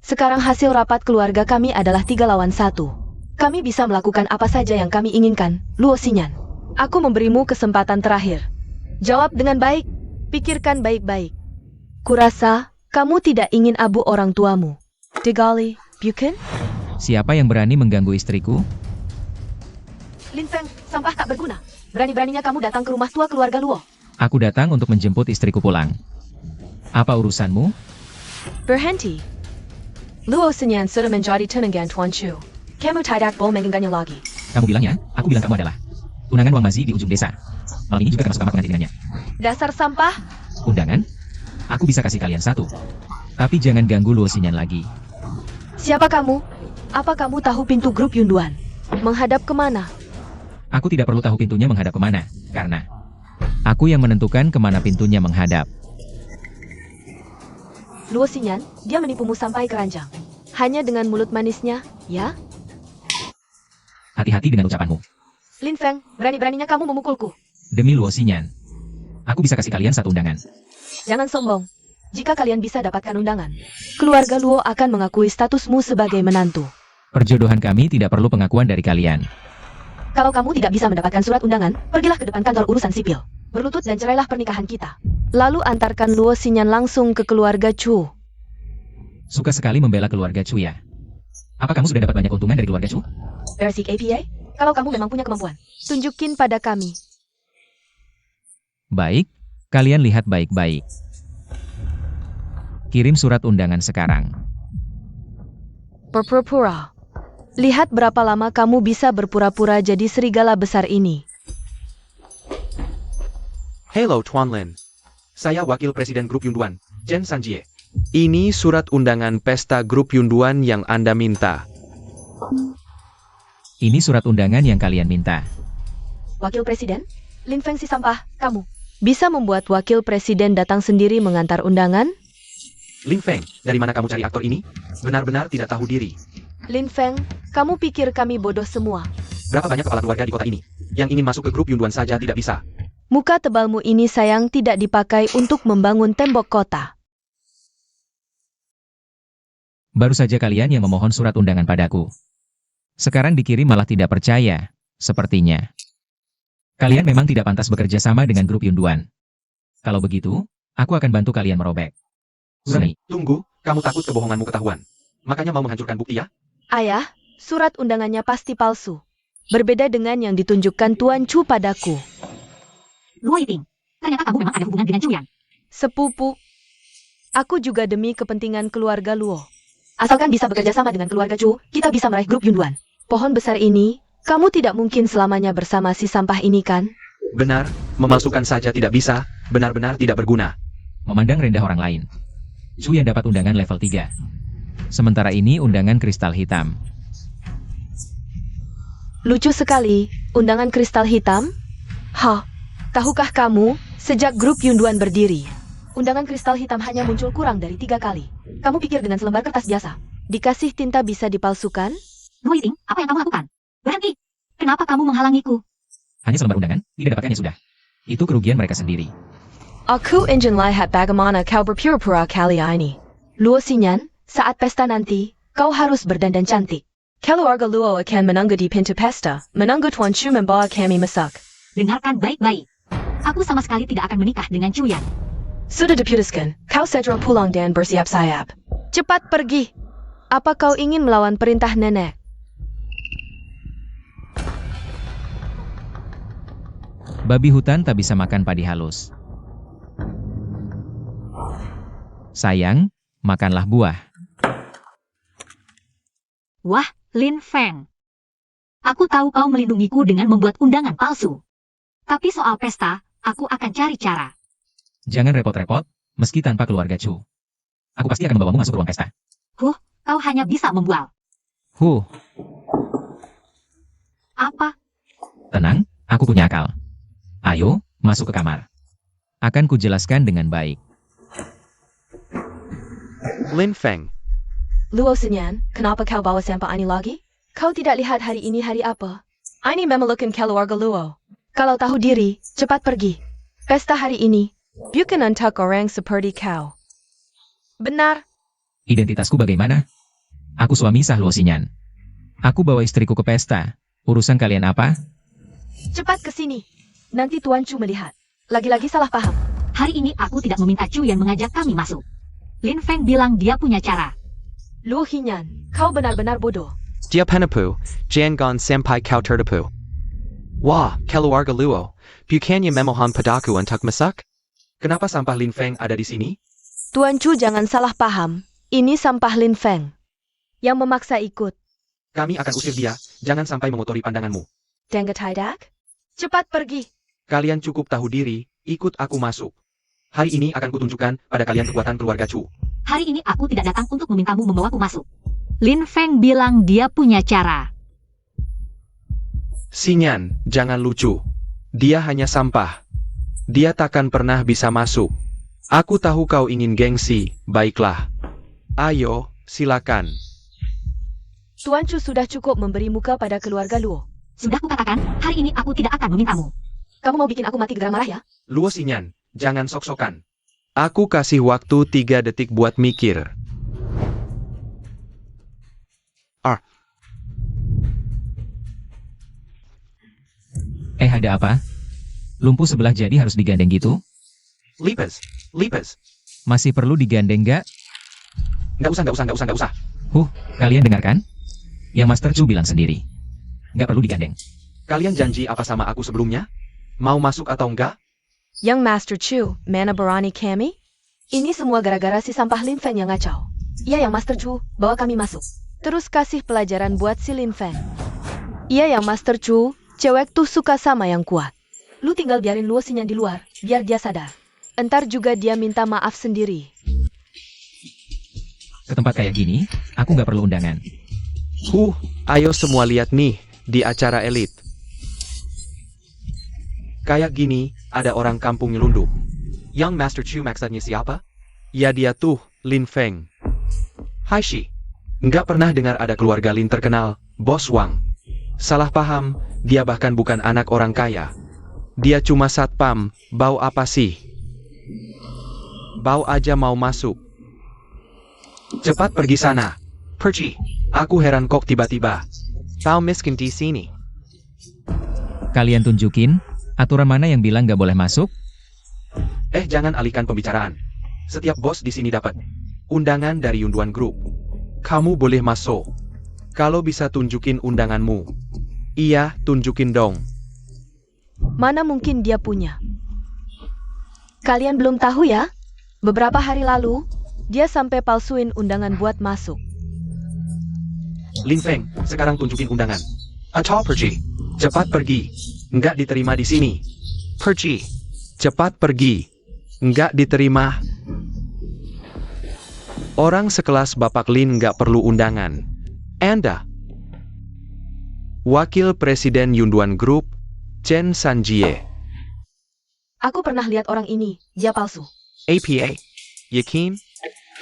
Sekarang hasil rapat keluarga kami adalah 3 lawan 1. Kami bisa melakukan apa saja yang kami inginkan, Luo Xinyan. Aku memberimu kesempatan terakhir. Jawab dengan baik, pikirkan baik-baik. Kurasa, kamu tidak ingin abu orang tuamu. Degali, bukan? Siapa yang berani mengganggu istriku? Lin Feng, sampah tak berguna. Berani-beraninya kamu datang ke rumah tua keluarga Luo. Aku datang untuk menjemput istriku pulang. Apa urusanmu? Berhenti. Luo Xinyan sudah menjadi tunangan Tuan Chu. Kamu tidak boleh mengganggunya lagi. Kamu bilang ya, aku bilang kamu adalah tunangan Wang Mazi di ujung desa. Malam ini juga termasuk kamar pengantin dengannya. Dasar sampah. Undangan? Aku bisa kasih kalian satu. Tapi jangan ganggu Luo Xinyan lagi. Siapa kamu? Apa kamu tahu pintu grup Yunduan? Menghadap kemana? Aku tidak perlu tahu pintunya menghadap kemana, karena aku yang menentukan kemana pintunya menghadap. Luo Xinyan, dia menipumu sampai keranjang. Hanya dengan mulut manisnya, ya? Hati-hati dengan ucapanmu. Lin Feng, berani-beraninya kamu memukulku. Demi Luo Xinyan, aku bisa kasih kalian satu undangan. Jangan sombong. Jika kalian bisa dapatkan undangan, keluarga Luo akan mengakui statusmu sebagai menantu. Perjodohan kami tidak perlu pengakuan dari kalian. Kalau kamu tidak bisa mendapatkan surat undangan, pergilah ke depan kantor urusan sipil. Berlutut dan cerailah pernikahan kita. Lalu antarkan Luo Xinyan langsung ke keluarga Chu. Suka sekali membela keluarga Chu ya. Apa kamu sudah dapat banyak keuntungan dari keluarga Chu? Basic APA, kalau kamu memang punya kemampuan, tunjukin pada kami. Baik, kalian lihat baik-baik. Kirim surat undangan sekarang. Berpura-pura. Lihat berapa lama kamu bisa berpura-pura jadi serigala besar ini. Hello Tuan Lin. Saya Wakil Presiden Grup Yunduan, Chen Sanjie. Ini surat undangan pesta grup Yunduan yang Anda minta. Ini surat undangan yang kalian minta. Wakil Presiden, Lin Feng si sampah, kamu bisa membuat Wakil Presiden datang sendiri mengantar undangan? Lin Feng, dari mana kamu cari aktor ini? Benar-benar tidak tahu diri. Lin Feng, kamu pikir kami bodoh semua? Berapa banyak kepala keluarga di kota ini yang ingin masuk ke grup Yunduan saja tidak bisa. Muka tebalmu ini sayang tidak dipakai untuk membangun tembok kota. Baru saja kalian yang memohon surat undangan padaku. Sekarang dikirim malah tidak percaya, sepertinya. Kalian memang tidak pantas bekerja sama dengan grup Yunduan. Kalau begitu, aku akan bantu kalian merobek. Seni. Tunggu, kamu takut kebohonganmu ketahuan. Makanya mau menghancurkan bukti ya? Ayah, surat undangannya pasti palsu. Berbeda dengan yang ditunjukkan Tuan Chu padaku. Luo Yiting, ternyata kamu memang ada hubungan dengan Chuyan. Sepupu. Aku juga demi kepentingan keluarga Luo. Asalkan bisa bekerja sama dengan keluarga Chu, kita bisa meraih grup Yunduan. Pohon besar ini, kamu tidak mungkin selamanya bersama si sampah ini kan? Benar, memalsukan saja tidak bisa, benar-benar tidak berguna. Memandang rendah orang lain. Chu yang dapat undangan level 3. Sementara ini undangan kristal hitam. Lucu sekali, undangan kristal hitam? Hah, tahukah kamu, sejak grup Yunduan berdiri, undangan kristal hitam hanya muncul kurang dari 3 kali. Kamu pikir dengan selembar kertas biasa, dikasih tinta bisa dipalsukan? Luo Yixing, apa yang kamu lakukan? Berhenti! Kenapa kamu menghalangiku? Hanya selembar undangan, tidak dapatkannya sudah. Itu kerugian mereka sendiri. Aku ingin lihat bagaimana kau berpura-pura kali ini. Luo Xinyan, saat pesta nanti, kau harus berdandan cantik. Keluarga Luo akan menunggu di pintu pesta, menunggu Tuan Chu membawa kami masak. Dengarkan baik-baik. Aku sama sekali tidak akan menikah dengan Chu Yan. Sudah diputuskan, kau segera pulang dan bersiap-siap. Cepat pergi. Apa kau ingin melawan perintah nenek? Babi hutan tak bisa makan padi halus. Sayang, makanlah buah. Wah, Lin Feng. Aku tahu kau melindungiku dengan membuat undangan palsu. Tapi soal pesta, aku akan cari cara. Jangan repot-repot, meski tanpa keluarga Chu. Aku pasti akan membawamu masuk ruang pesta. Kau hanya bisa membual. Apa? Tenang, aku punya akal. Ayo, masuk ke kamar. Akan kujelaskan dengan baik. Lin Feng, Luo Xinyan, kenapa kau bawa sampah ini lagi? Kau tidak lihat hari ini hari apa? Ini memelukkan keluarga Luo. Kalau tahu diri, cepat pergi. Pesta hari ini, bukan untuk orang seperti kau. Benar. Identitasku bagaimana? Aku suami sah Luo Xinyan. Aku bawa istriku ke pesta. Urusan kalian apa? Cepat ke sini. Nanti Tuan Chu melihat. Lagi-lagi salah paham. Hari ini aku tidak meminta Chu Yan mengajak kami masuk. Lin Feng bilang dia punya cara. Luo Xinyan, kau benar-benar bodoh. dia penapu, Jiangon Sampai Kau Tertapu. Wah, keluarga Luo, bukannya memohon padaku untuk masak? Kenapa sampah Lin Feng ada di sini? Tuan Chu jangan salah paham. Ini sampah Lin Feng. Yang memaksa ikut. Kami akan usir dia, jangan sampai mengotori pandanganmu. Dengar tidak? Cepat pergi. Kalian cukup tahu diri, ikut aku masuk. Hari ini akan kutunjukkan pada kalian kekuatan keluarga Chu. Hari ini aku tidak datang untuk memintamu membawaku masuk. Lin Feng bilang dia punya cara. Xinyan, jangan lucu. Dia hanya sampah. Dia takkan pernah bisa masuk. Aku tahu kau ingin gengsi, baiklah. Ayo, silakan. Tuan Chu sudah cukup memberi muka pada keluarga Luo. Sudah kukatakan, hari ini aku tidak akan memintamu. Kamu mau bikin aku mati gara marah ya? Luo Xinyan, jangan sok-sokan. Aku kasih waktu 3 detik buat mikir. Ada apa? Lumpuh sebelah jadi harus digandeng gitu? Lipes. Masih perlu digandeng gak? Nggak usah. Kalian dengarkan? Yang Master Chu bilang sendiri. Nggak perlu digandeng. Kalian janji apa sama aku sebelumnya? Mau masuk atau enggak? Yang Master Chu, mana berani kami? Ini semua gara-gara si sampah Lin Feng yang ngacau. Iya yang Master Chu, bawa kami masuk. Terus kasih pelajaran buat si Lin Feng. Iya yang Master Chu, cewek tuh suka sama yang kuat. Lu tinggal biarin Luo Xinyan di luar, biar dia sadar. Entar juga dia minta maaf sendiri. Ke tempat kayak gini, aku nggak perlu undangan. Ayo semua lihat nih, di acara elit. Kayak gini, ada orang kampung nyelundup. Yang Master Chu maksudnya siapa? Ya dia tuh, Lin Feng. Hai Shi. Nggak pernah dengar ada keluarga Lin terkenal, Bos Wang. Salah paham, dia bahkan bukan anak orang kaya. Dia cuma satpam, bau apa sih? Bau aja mau masuk. Cepat pergi sana. Perci, aku heran kok tiba-tiba. Kau miskin di sini. Kalian tunjukin, aturan mana yang bilang nggak boleh masuk? Jangan alihkan pembicaraan. Setiap bos di sini dapat undangan dari Yunduan Group. Kamu boleh masuk. Kalau bisa tunjukin undanganmu. Iya, tunjukin dong. Mana mungkin dia punya? Kalian belum tahu ya? Beberapa hari lalu, dia sampai palsuin undangan buat masuk. Lin Feng, sekarang tunjukin undangan. Atau pergi. Cepat pergi. Nggak diterima di sini. Pergi. Cepat pergi. Nggak diterima. Orang sekelas Bapak Lin nggak perlu undangan. Anda. Wakil Presiden Yunduan Group, Chen Sanjie. Aku pernah lihat orang ini, dia palsu. APA. Yakin?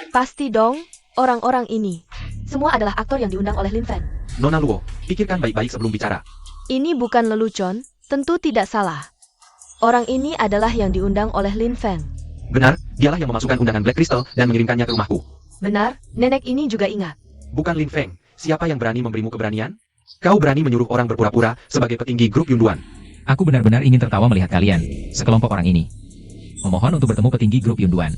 Pasti dong, orang-orang ini. Semua adalah aktor yang diundang oleh Lin Feng. Nona Luo, pikirkan baik-baik sebelum bicara. Ini bukan lelucon, tentu tidak salah. Orang ini adalah yang diundang oleh Lin Feng. Benar, dialah yang memasukkan undangan Black Crystal dan mengirimkannya ke rumahku. Benar, nenek ini juga ingat. Bukan Lin Feng, siapa yang berani memberimu keberanian? Kau berani menyuruh orang berpura-pura sebagai petinggi grup Yunduan. Aku benar-benar ingin tertawa melihat kalian, sekelompok orang ini. Memohon untuk bertemu petinggi grup Yunduan.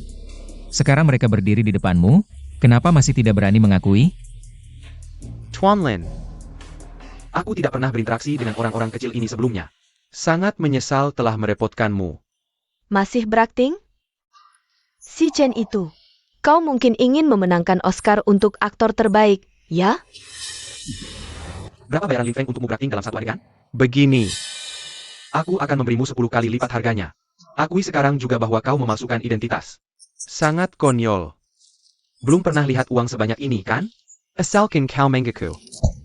Sekarang mereka berdiri di depanmu, kenapa masih tidak berani mengakui? Tuan Lin. Aku tidak pernah berinteraksi dengan orang-orang kecil ini sebelumnya. Sangat menyesal telah merepotkanmu. Masih berakting? Si Chen itu. Kau mungkin ingin memenangkan Oscar untuk aktor terbaik, ya? Berapa bayaran Lin Feng untukmu berakting dalam satu adegan? Begini. Aku akan memberimu 10 kali lipat harganya. Akui sekarang juga bahwa kau memalsukan identitas. Sangat konyol. Belum pernah lihat uang sebanyak ini, kan? Asalkan kau mengaku.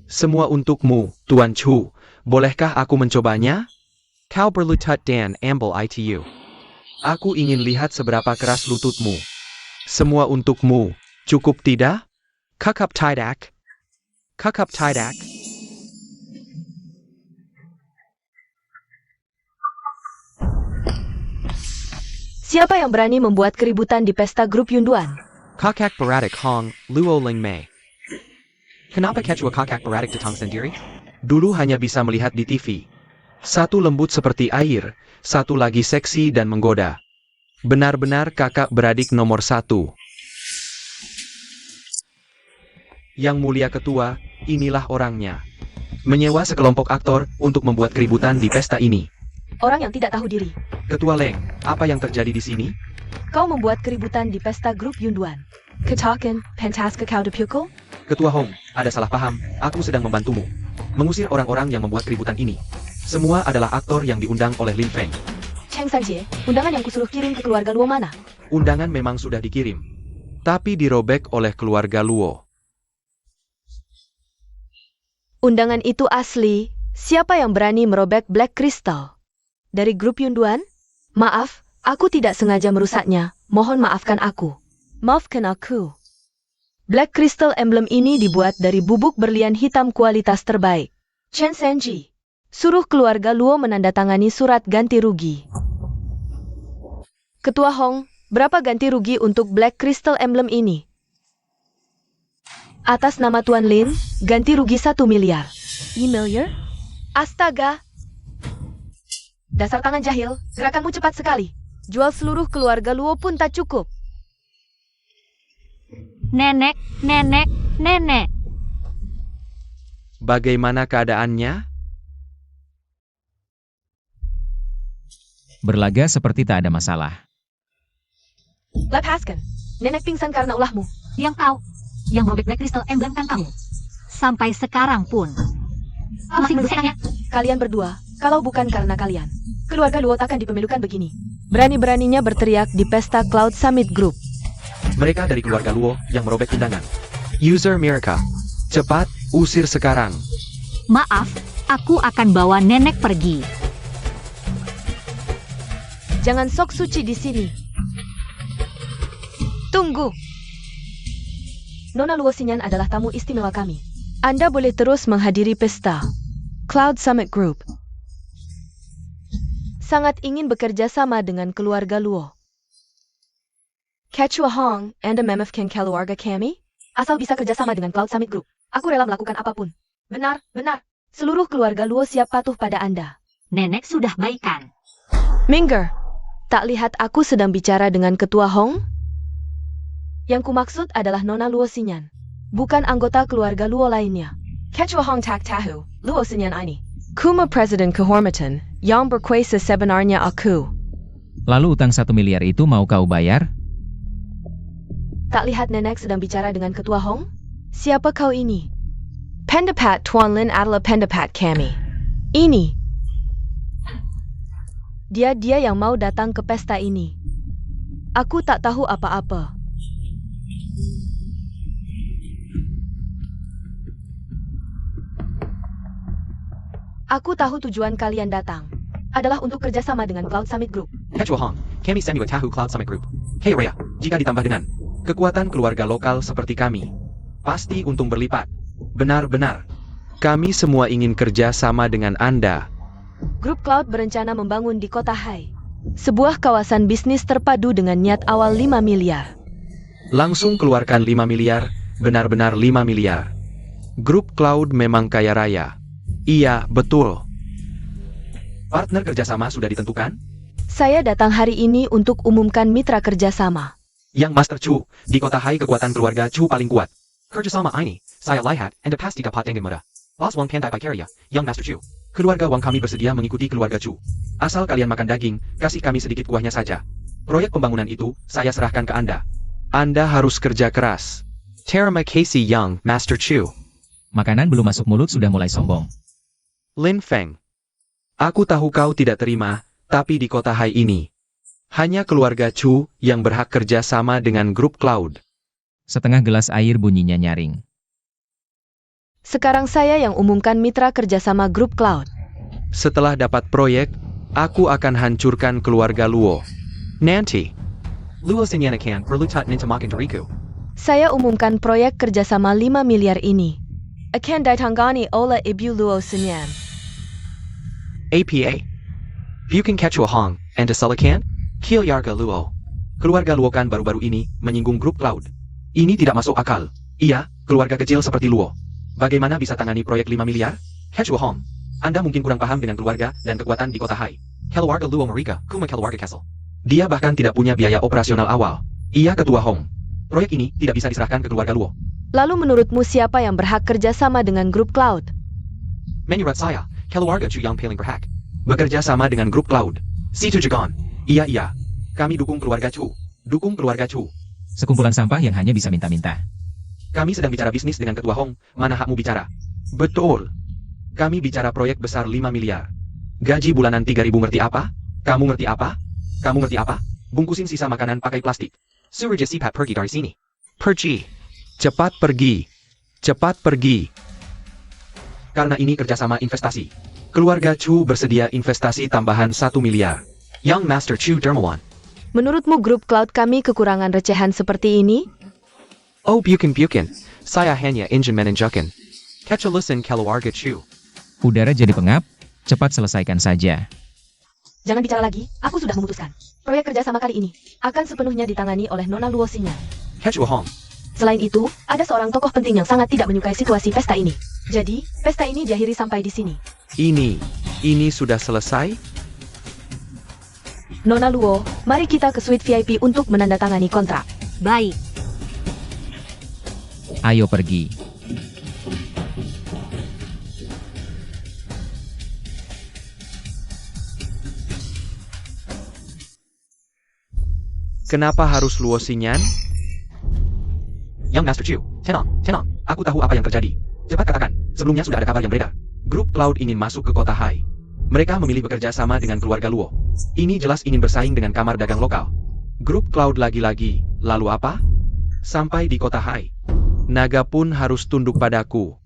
Semua untukmu, Tuan Chu. Bolehkah aku mencobanya? Kau berlutut dan ambil ITU. Aku ingin lihat seberapa keras lututmu. Semua untukmu. Cukup tidak? Kakap tidak. Kakap tidak. Siapa yang berani membuat keributan di pesta grup Yunduan? Kakak beradik Hong, Luo Ling Mei. Kenapa kecua kakak beradik datang sendiri? Dulu hanya bisa melihat di TV. Satu lembut seperti air, satu lagi seksi dan menggoda. Benar-benar kakak beradik nomor 1. Yang mulia ketua, inilah orangnya. Menyewa sekelompok aktor untuk membuat keributan di pesta ini. Orang yang tidak tahu diri. Ketua Leng, apa yang terjadi di sini? Kau membuat keributan di pesta grup Yunduan. Ketakan, pentaska kau dipukul? Ketua Hong, ada salah paham, aku sedang membantumu. Mengusir orang-orang yang membuat keributan ini. Semua adalah aktor yang diundang oleh Lin Feng. Cheng Sanjie, undangan yang kusuruh kirim ke keluarga Luo mana? Undangan memang sudah dikirim. Tapi dirobek oleh keluarga Luo. Undangan itu asli. Siapa yang berani merobek Black Crystal? Dari grup Yunduan? Maaf, aku tidak sengaja merusaknya. Mohon maafkan aku. Maafkan aku. Black Crystal emblem ini dibuat dari bubuk berlian hitam kualitas terbaik. Chen Sanji, suruh keluarga Luo menandatangani surat ganti rugi. Ketua Hong, berapa ganti rugi untuk Black Crystal emblem ini? Atas nama Tuan Lin, ganti rugi 1 miliar. E-miliar? Astaga! Dasar tangan jahil, gerakanmu cepat sekali. Jual seluruh keluarga Luo pun tak cukup. Nenek, nenek, nenek. Bagaimana keadaannya? Berlaga seperti tak ada masalah. Lepaskan. Nenek pingsan karena ulahmu. Yang tahu, yang merobek Black Crystal Emblem kan kamu. Sampai sekarang pun. Masih mendeseknya. Kalian berdua, kalau bukan karena kalian, keluarga Luo takkan dipemilukan begini. Berani-beraninya berteriak di pesta Cloud Summit Group. Mereka dari keluarga Luo yang merobek undangan. User Mirka. Cepat, usir sekarang. Maaf, aku akan bawa nenek pergi. Jangan sok suci di sini. Tunggu. Nona Luo Xinyan adalah tamu istimewa kami. Anda boleh terus menghadiri pesta Cloud Summit Group. Sangat ingin bekerja sama dengan keluarga Luo. Kechua Hong, Anda memefkan keluarga kami? Asal bisa kerjasama dengan Cloud Summit Group, aku rela melakukan apapun. Benar, benar. Seluruh keluarga Luo siap patuh pada Anda. Nenek sudah baikan. Minger, tak lihat aku sedang bicara dengan Ketua Hong? Yang kumaksud adalah Nona Luo Xinyan, bukan anggota keluarga Luo lainnya. Kechua Hong tak tahu, Luo Xinyan ini. Kuma Presiden Kehormatan, yang berkuasa sebenarnya aku. Lalu utang 1 miliar itu mau kau bayar? Tak lihat nenek sedang bicara dengan Ketua Hong? Siapa kau ini? Pendapat Tuan Lin adalah pendapat kami. Ini. Dia yang mau datang ke pesta ini. Aku tak tahu apa-apa. Aku tahu tujuan kalian datang adalah untuk kerjasama dengan Cloud Summit Group. Ketua Hong, kami send you a Tahu Cloud Summit Group. Hey Rhea, jika ditambah dengan kekuatan keluarga lokal seperti kami, pasti untung berlipat. Benar-benar. Kami semua ingin kerja sama dengan Anda. Grup Cloud berencana membangun di Kota Hai sebuah kawasan bisnis terpadu dengan niat awal 5 miliar. Langsung keluarkan 5 miliar, benar-benar 5 miliar. Grup Cloud memang kaya raya. Iya, betul. Partner kerjasama sudah ditentukan? Saya datang hari ini untuk umumkan mitra kerjasama. Yang Master Chu, di Kota Hai kekuatan keluarga Chu paling kuat. Kerjasama ini, saya lihat, Anda pasti dapat dengan mudah. Bos Wang pandai berkarya, Yang Master Chu. Keluarga Wang kami bersedia mengikuti keluarga Chu. Asal kalian makan daging, kasih kami sedikit kuahnya saja. Proyek pembangunan itu, saya serahkan ke Anda. Anda harus kerja keras. Terima kasih Yang Master Chu. Makanan belum masuk mulut sudah mulai sombong. Lin Feng. Aku tahu kau tidak terima, tapi di Kota Hai ini, hanya keluarga Chu yang berhak kerja sama dengan grup Cloud. Setengah gelas air bunyinya nyaring. Sekarang saya yang umumkan mitra kerjasama grup Cloud. Setelah dapat proyek, aku akan hancurkan keluarga Luo. Nanti. Luo Sinyanakan perlutat nintamakan diriku. Saya umumkan proyek kerjasama 5 miliar ini akan ditangani oleh Ibu Luo Senyan. APA. Bukan Ketua Hong, Anda Selakan? Keluarga Luo. Keluarga Luo kan baru-baru ini menyinggung grup Cloud. Ini tidak masuk akal. Iya, keluarga kecil seperti Luo. Bagaimana bisa tangani proyek 5 miliar? Ketua Hong, Anda mungkin kurang paham dengan keluarga dan kekuatan di Kota Hai. Keluarga Luo Mereka, kuma keluarga Castle. Dia bahkan tidak punya biaya operasional awal. Iya Ketua Hong. Proyek ini tidak bisa diserahkan ke keluarga Luo. Lalu menurutmu siapa yang berhak kerjasama dengan grup Cloud? Menurut saya, keluarga Chu yang paling berhak bekerja sama dengan grup Cloud. Situ Jagon. Iya. Kami dukung keluarga Chu. Dukung keluarga Chu. Sekumpulan sampah yang hanya bisa minta-minta. Kami sedang bicara bisnis dengan Ketua Hong. Mana hakmu bicara? Betul. Kami bicara proyek besar 5 miliar. Gaji bulanan 3.000 ngerti apa? Kamu ngerti apa? Kamu ngerti apa? Bungkusin sisa makanan pakai plastik. Suruh Jessica pergi dari sini. Pergi. Cepat pergi. Cepat pergi. Karena ini kerjasama investasi. Keluarga Chu bersedia investasi tambahan 1 miliar. Yang Master Chu Dermawan. Menurutmu grup Cloud kami kekurangan recehan seperti ini? Oh bukan. Saya hanya ingin menunjukkan. Kecelusan keluarga Chu. Udara jadi pengap, cepat selesaikan saja. Jangan bicara lagi, aku sudah memutuskan. Proyek kerjasama kali ini akan sepenuhnya ditangani oleh Nona Luo Sinyan. Ketua Hong. Selain itu, ada seorang tokoh penting yang sangat tidak menyukai situasi pesta ini. Jadi, pesta ini diakhiri sampai di sini. Ini sudah selesai? Nona Luo, mari kita ke suite VIP untuk menandatangani kontrak. Baik. Ayo pergi. Kenapa harus Luo Xinyan? Yang Master Chu, tenang. Aku tahu apa yang terjadi. Cepat katakan, sebelumnya sudah ada kabar yang beredar. Grup Cloud ingin masuk ke Kota Hai. Mereka memilih bekerja sama dengan keluarga Luo. Ini jelas ingin bersaing dengan kamar dagang lokal. Grup Cloud lagi-lagi, lalu apa? Sampai di Kota Hai. Naga pun harus tunduk padaku.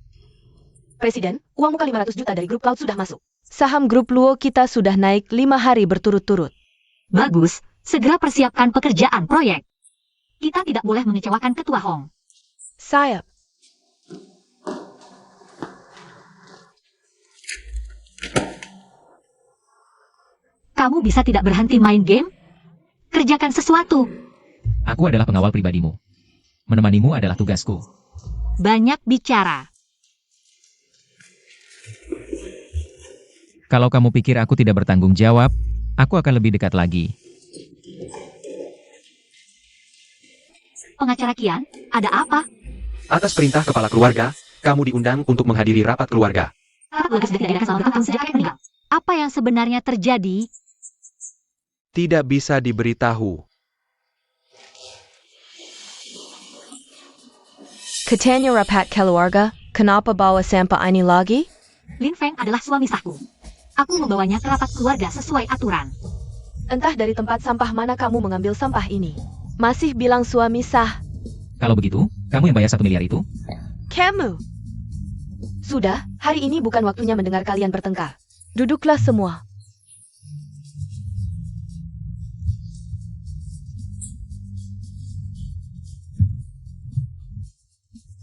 Presiden, uang muka 500 juta dari grup Cloud sudah masuk. Saham grup Luo kita sudah naik 5 hari berturut-turut. Bagus, segera persiapkan pekerjaan proyek. Kita tidak boleh mengecewakan Ketua Hong. Sayap. Kamu bisa tidak berhenti main game? Kerjakan sesuatu. Aku adalah pengawal pribadimu. Menemanimu adalah tugasku. Banyak bicara. Kalau kamu pikir aku tidak bertanggung jawab, aku akan lebih dekat lagi. Pengacara Kian, ada apa? Atas perintah kepala keluarga, kamu diundang untuk menghadiri rapat keluarga. Rapat keluarga sudah tidak diadakan selama bertahun sejak kakek meninggal. Apa yang sebenarnya terjadi? Tidak bisa diberitahu. Katanya rapat keluarga, Kenapa bawa sampah ini lagi? Lin Feng adalah suami sahku. Aku membawanya ke rapat keluarga sesuai aturan. Entah dari tempat sampah mana kamu mengambil sampah ini. Masih bilang suami sah. Kalau begitu, kamu yang bayar 1 miliar itu? Kamu. Sudah, hari ini bukan waktunya mendengar kalian bertengkar. Duduklah semua.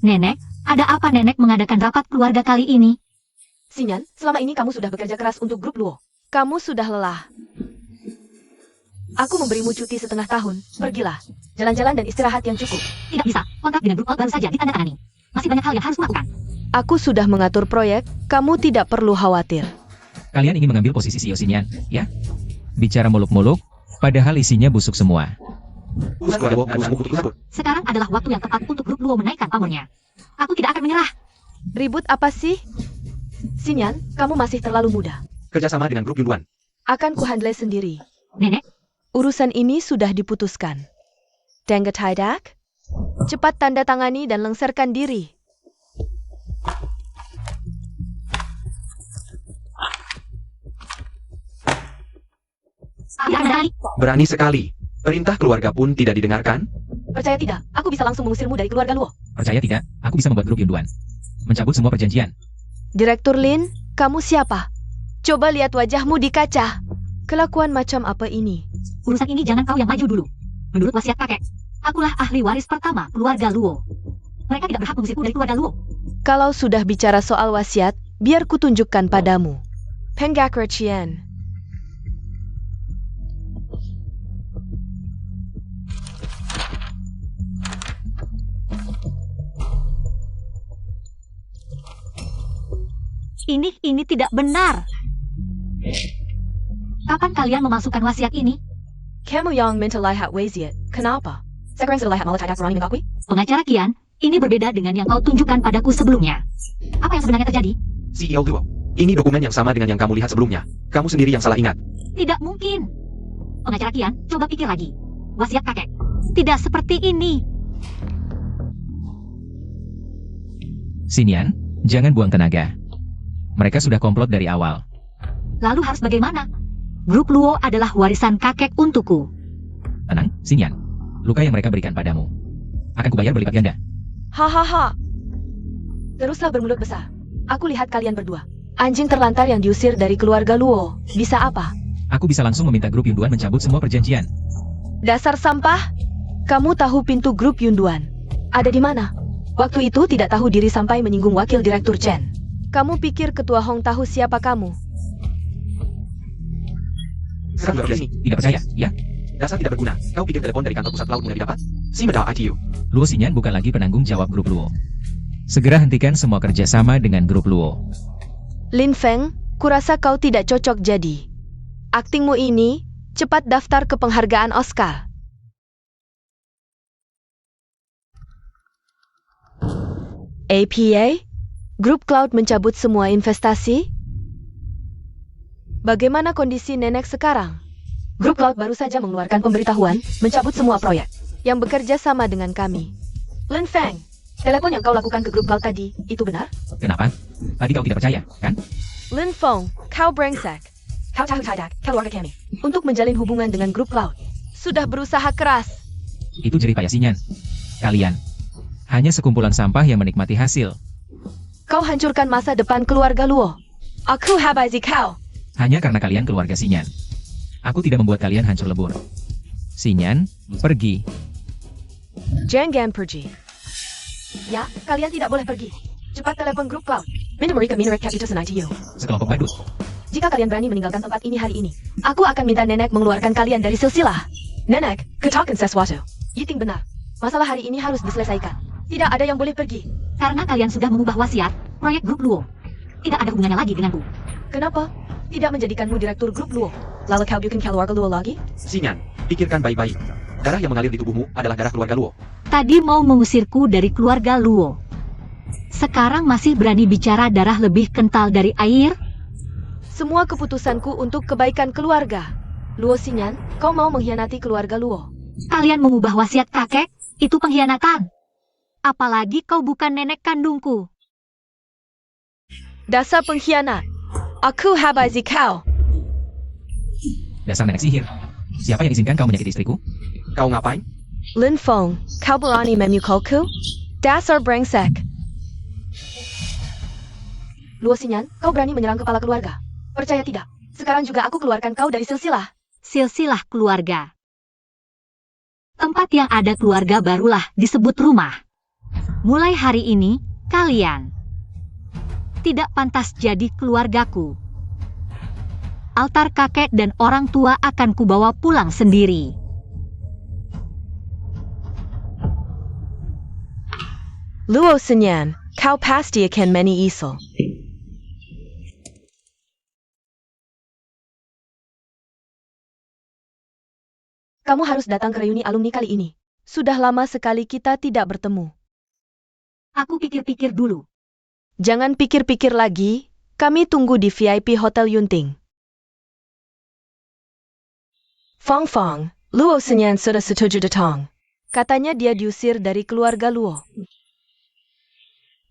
Nenek, ada apa nenek mengadakan rapat keluarga kali ini? Sinyan, selama ini kamu sudah bekerja keras untuk grup Luo. Kamu sudah lelah. Aku memberimu cuti setengah tahun. Pergilah. Jalan-jalan dan istirahat yang cukup. Tidak bisa, kontrak dengan grup Cloud baru saja ditandatangani. Masih banyak hal yang harus kulakukan. Aku sudah mengatur proyek, kamu tidak perlu khawatir. Kalian ingin mengambil posisi CEO Xinyan, ya? Bicara muluk-muluk, padahal isinya busuk semua. Sekarang adalah waktu yang tepat untuk grup Luo menaikkan pamornya. Aku tidak akan menyerah. Ribut apa sih? Sinyan, kamu masih terlalu muda. Kerjasama dengan grup Yunduan. Akan kuhandle sendiri. Nenek, Urusan ini sudah diputuskan. Dengar tidak? Cepat tanda tangani dan lengsarkan diri. tidak ada lagi. Berani sekali. Perintah keluarga pun tidak didengarkan? Percaya tidak, aku bisa langsung mengusirmu dari keluarga Luo. Percaya tidak, aku bisa membuat grup Yunduan. Mencabut semua perjanjian. Direktur Lin, kamu siapa? Coba lihat wajahmu di kaca. Kelakuan macam apa ini? Urusan ini jangan kau yang maju dulu. Menurut wasiat kakek, akulah ahli waris pertama keluarga Luo. Mereka tidak berhak mengusirku dari keluarga Luo. Kalau sudah bicara soal wasiat, biar kutunjukkan padamu. Penggak Qian. Ini tidak benar. Kapan kalian memasukkan wasiat ini? Kamu yang minta lihat wasiat. Kenapa? Sekarang sudah lihat malah tidak berani mengakui? Pengacara Kian, ini berbeda dengan yang kau tunjukkan padaku sebelumnya. Apa yang sebenarnya terjadi? CEO Luo. Ini dokumen yang sama dengan yang kamu lihat sebelumnya. Kamu sendiri yang salah ingat. Tidak mungkin. Pengacara Kian, coba pikir lagi. Wasiat kakek. Tidak seperti ini. Xinyan, jangan buang tenaga. Mereka sudah komplot dari awal. Lalu harus bagaimana? Grup Luo adalah warisan kakek untukku. Tenang, Xinyan. Luka yang mereka berikan padamu akan kubayar berlipat ganda. Hahaha. Teruslah bermulut besar. Aku lihat kalian berdua. Anjing terlantar yang diusir dari keluarga Luo. Bisa apa? Aku bisa langsung meminta grup Yunduan mencabut semua perjanjian. Dasar sampah. Kamu tahu pintu grup Yunduan? Ada di mana? Waktu itu tidak tahu diri sampai menyinggung wakil direktur Chen. Kamu pikir ketua Hong tahu siapa kamu? Tidak percaya, ya? Dasar tidak berguna. Kau pikir telepon dari kantor pusat laut mudah didapat? Si medal ITU. Luo Xinyan bukan lagi penanggung jawab grup Luo. Segera hentikan semua kerjasama dengan grup Luo. Lin Feng, kurasa kau tidak cocok jadi. Aktingmu ini, cepat daftar ke penghargaan Oscar. APA? Grup Cloud mencabut semua investasi? Bagaimana kondisi nenek sekarang? Grup Cloud baru saja mengeluarkan pemberitahuan, mencabut semua proyek yang bekerja sama dengan kami. Lin Feng, telepon yang kau lakukan ke grup Cloud tadi, itu benar? Kenapa? Tadi kau tidak percaya, kan? Lin Feng, kau brengsek. Kau tahu tidak, keluarga kami, untuk menjalin hubungan dengan grup Cloud, sudah berusaha keras. Itu jerih payah Xinyan. Kalian hanya sekumpulan sampah yang menikmati hasil. Kau hancurkan masa depan keluarga Luo. Aku habisi kau. Hanya karena kalian keluarga Xinyan. Aku tidak membuat kalian hancur lebur. Xinyan, pergi. Jangan pergi. Ya, kalian tidak boleh pergi. Cepat telepon grup Cloud. Minta mereka mineret cap itu senai to you. Sekelompok badut. Jika kalian berani meninggalkan tempat ini hari ini, aku akan minta nenek mengeluarkan kalian dari silsilah. Nenek, katakan sesuatu. Yiting benar. Masalah hari ini harus diselesaikan. Tidak ada yang boleh pergi. Karena kalian sudah mengubah wasiat, proyek grup Luo tidak ada hubungannya lagi denganku. Kenapa? Tidak menjadikanmu direktur grup Luo. Lalu kau bikin keluarga Luo lagi? Xinyan, pikirkan baik-baik. Darah yang mengalir di tubuhmu adalah darah keluarga Luo. Tadi mau mengusirku dari keluarga Luo. Sekarang masih berani bicara darah lebih kental dari air? Semua keputusanku untuk kebaikan keluarga. Luo Xinyan, kau mau mengkhianati keluarga Luo. Kalian mengubah wasiat kakek, itu pengkhianatan. Apalagi kau bukan nenek kandungku. Dasar pengkhianat. Aku habisi kau. Dasar nenek sihir. Siapa yang izinkan kau menyakiti istriku? Kau ngapain? Lin Feng, kau berani memukulku? Dasar brengsek. Luo Xinyan, kau berani menyerang kepala keluarga? Percaya tidak? Sekarang juga aku keluarkan kau dari silsilah. Silsilah keluarga. Tempat yang ada keluarga barulah disebut rumah. Mulai hari ini, kalian tidak pantas jadi keluargaku. Altar kakek dan orang tua akan kubawa pulang sendiri. Luo Xinyan, kau pasti akan menyesal. Kamu harus datang ke reuni alumni kali ini. Sudah lama sekali kita tidak bertemu. Aku pikir-pikir dulu. Jangan pikir-pikir lagi, kami tunggu di VIP Hotel Yunting. Fang Fang, Luo Xinyan sudah setuju datang. Katanya dia diusir dari keluarga Luo.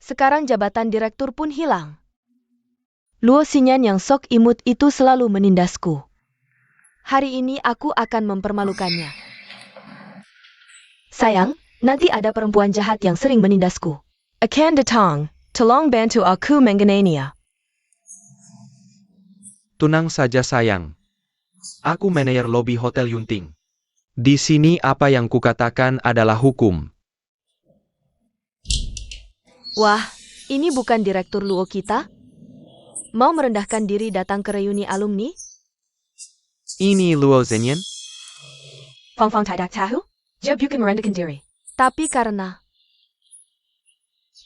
Sekarang jabatan direktur pun hilang. Luo Xinyan yang sok imut itu selalu menindasku. Hari ini aku akan mempermalukannya. Sayang, nanti ada perempuan jahat yang sering menindasku. Akan datang, tolong bantu aku mengenainya. Tenang saja sayang. Aku manajer lobi Hotel Yunting. Di sini apa yang kukatakan adalah hukum. Wah, ini bukan direktur Luo kita? Mau merendahkan diri datang ke reuni alumni? Ini Luo Xinyan? Fang Fang tidak tahu? Dia bukan merendahkan diri. Tapi karena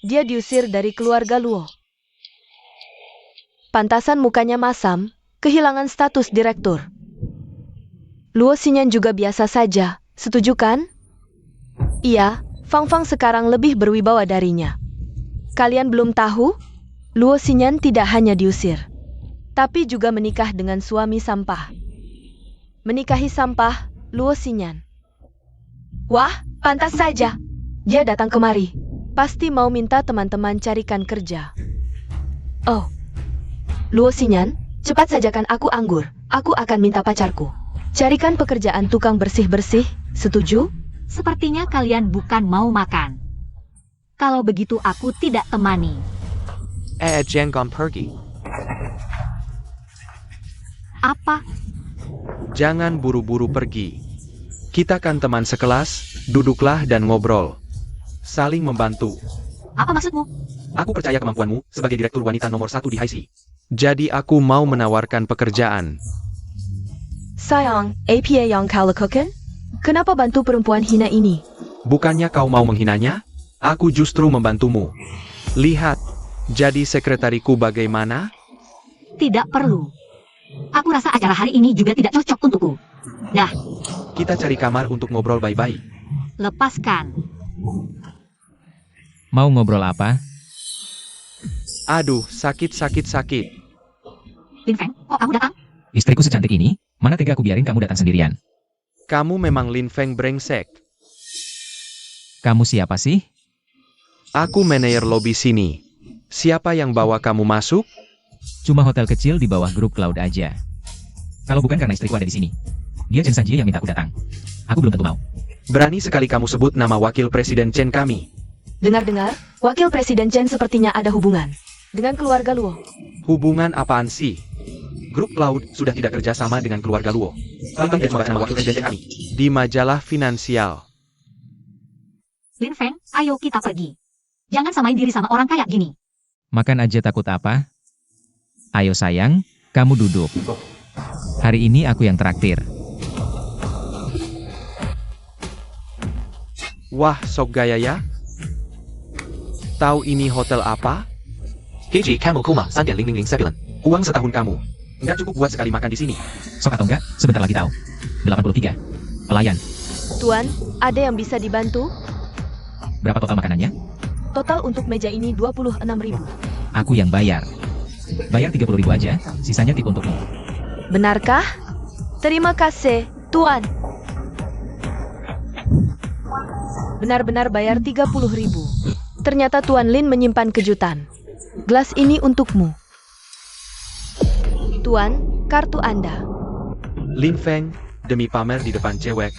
dia diusir dari keluarga Luo. Pantasan mukanya masam, kehilangan status direktur. Luo Xinyan juga biasa saja, setuju kan? Iya, Fang Fang sekarang lebih berwibawa darinya. Kalian belum tahu? Luo Xinyan tidak hanya diusir, tapi juga menikah dengan suami sampah. Menikahi sampah, Luo Xinyan. Wah, pantas saja. Dia datang kemari. Pasti mau minta teman-teman carikan kerja. Oh, Luo Xinyan, cepat sajakan aku anggur. Aku akan minta pacarku. Carikan pekerjaan tukang bersih-bersih, setuju? Sepertinya kalian bukan mau makan. Kalau begitu aku tidak temani. Jangan pergi. Apa? Jangan buru-buru pergi. Kita kan teman sekelas, duduklah dan ngobrol. Saling membantu. Apa maksudmu? Aku percaya kemampuanmu sebagai direktur wanita nomor 1 di HIC. Jadi aku mau menawarkan pekerjaan. Sayang, apa yang kau lakukan? Kenapa bantu perempuan hina ini? Bukannya kau mau menghinanya? Aku justru membantumu. Lihat, jadi sekretariku bagaimana? Tidak perlu. Aku rasa acara hari ini juga tidak cocok untukku. Dah, Kita cari kamar untuk ngobrol baik-baik. lepaskan. Mau ngobrol apa? Aduh, sakit. Lin Feng, kok kamu datang? Istriku secantik ini, mana tega aku biarin kamu datang sendirian? Kamu memang Lin Feng brengsek. Kamu siapa sih? Aku manajer lobi sini. Siapa yang bawa kamu masuk? Cuma hotel kecil di bawah grup Cloud aja. Kalau bukan karena istriku ada di sini. Dia Chen Sanjie yang minta aku datang. Aku belum tentu mau. Berani sekali kamu sebut nama wakil presiden Chen kami. Dengar-dengar, wakil presiden Chen sepertinya ada hubungan dengan keluarga Luo. Hubungan apaan sih? Grup Cloud sudah tidak kerja sama dengan keluarga Luo. Tolong tidak membahas nama wakil presiden Chen kami. Di majalah finansial. Lin Feng, ayo kita pergi. Jangan samain diri sama orang kayak gini. Makan aja takut apa? Ayo sayang, kamu duduk. Hari ini aku yang traktir. Wah, sok gaya ya? Tahu ini hotel apa? KG Camel Kuma 3.0007. Uang setahun kamu. Nggak cukup buat sekali makan di sini. Sok atau enggak, sebentar lagi tahu. 83. Pelayan. Tuan, ada yang bisa dibantu? Berapa total makanannya? Total untuk meja ini 26.000. Aku yang bayar. Bayar 30.000 aja, sisanya tip untukmu. Benarkah? Terima kasih, Tuan. Benar-benar bayar 30.000. Ternyata Tuan Lin menyimpan kejutan. Gelas ini untukmu. Tuan, kartu Anda. Lin Feng, demi pamer di depan cewek.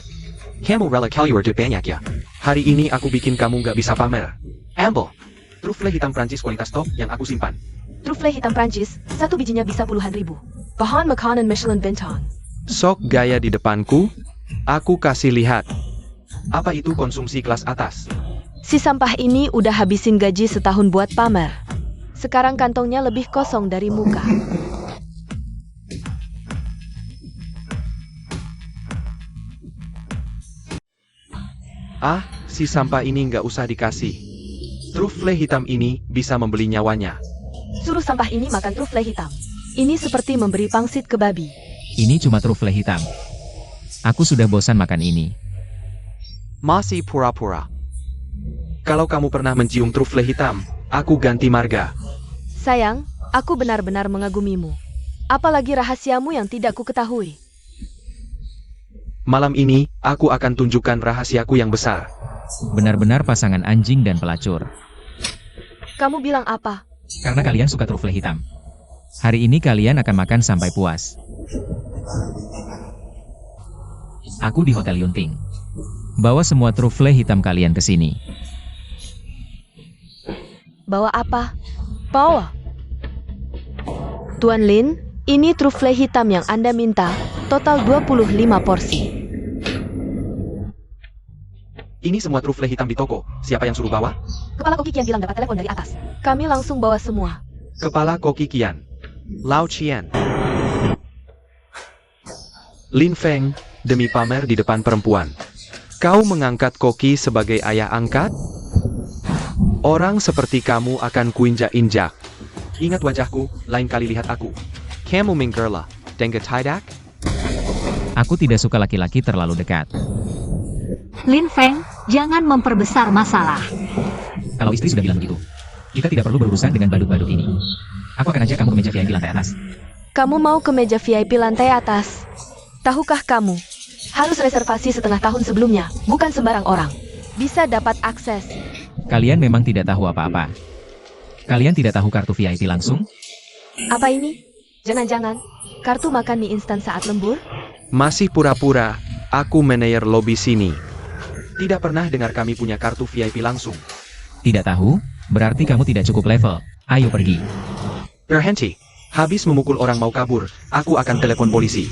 Kamu rela keluar duit banyak ya? Hari ini aku bikin kamu nggak bisa pamer. Ambil. Truffle hitam Prancis kualitas top yang aku simpan. Truffle hitam Prancis, satu bijinya bisa puluhan ribu. Bahan makanan Michelin bintang. Sok gaya di depanku, aku kasih lihat. Apa itu konsumsi kelas atas? Si sampah ini udah habisin gaji setahun buat pamer. Sekarang kantongnya lebih kosong dari muka. Ah, si sampah ini nggak usah dikasih. Truffle hitam ini bisa membeli nyawanya. Suruh sampah ini makan truffle hitam. Ini seperti memberi pangsit ke babi. Ini cuma truffle hitam. Aku sudah bosan makan ini. Masih pura-pura. Kalau kamu pernah mencium truffle hitam, aku ganti marga. Sayang, aku benar-benar mengagumimu. Apalagi rahasiamu yang tidak ku ketahui. Malam ini, aku akan tunjukkan rahasiaku yang besar. Benar-benar pasangan anjing dan pelacur. Kamu bilang apa? Karena kalian suka truffle hitam. Hari ini kalian akan makan sampai puas. Aku di Hotel Yunting. Bawa semua truffle hitam kalian ke sini. Bawa apa? Bawa. Tuan Lin, ini truffle hitam yang Anda minta, total 25 porsi. Ini semua truffle hitam di toko. Siapa yang suruh bawa? Kepala koki Kian bilang dapat telepon dari atas. Kami langsung bawa semua. Kepala koki Kian. Lao Qian. Lin Feng, demi pamer di depan perempuan. Kau mengangkat koki sebagai ayah angkat? Orang seperti kamu akan kuinjak-injak. Ingat wajahku, lain kali lihat aku. Kamu menggerla, dengan tidak? Aku tidak suka laki-laki terlalu dekat. Lin Feng, jangan memperbesar masalah. Kalau istri sudah bilang begitu, kita tidak perlu berurusan dengan badut-badut ini. Aku akan ajak kamu ke meja VIP lantai atas. Kamu mau ke meja VIP lantai atas? Tahukah kamu? Harus reservasi setengah tahun sebelumnya, bukan sembarang orang. Bisa dapat akses. Kalian memang tidak tahu apa-apa. Kalian tidak tahu kartu VIP langsung? Apa ini? Jangan-jangan, kartu makan mie instan saat lembur? Masih pura-pura, aku manajer lobi sini. Tidak pernah dengar kami punya kartu VIP langsung. Tidak tahu? Berarti kamu tidak cukup level. Ayo pergi. Berhenti. Habis memukul orang mau kabur, aku akan telepon polisi.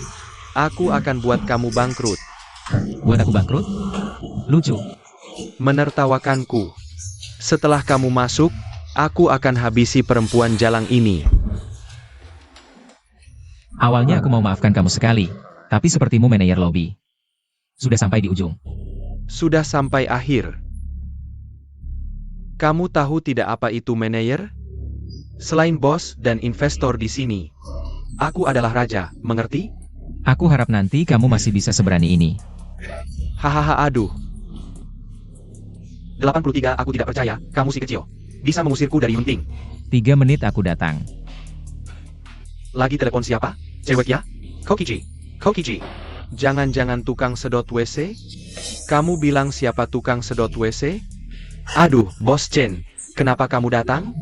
Aku akan buat kamu bangkrut. Buat aku bangkrut? Lucu. Menertawakanku. Setelah kamu masuk, aku akan habisi perempuan jalang ini. Awalnya aku mau maafkan kamu sekali, tapi sepertimu manajer lobby. Sudah sampai di ujung. Sudah sampai akhir. Kamu tahu tidak apa itu manajer? Selain bos dan investor di sini, aku adalah raja, mengerti? Aku harap nanti kamu masih bisa seberani ini. Hahaha aduh. 83 aku tidak percaya, kamu si kecil. Bisa mengusirku dari Yunting. 3 menit aku datang. Lagi telepon siapa? Cewek ya? Kokiji. Kokiji. Jangan-jangan tukang sedot WC? Kamu bilang siapa tukang sedot WC? Aduh, Bos Chen. Kenapa kamu datang?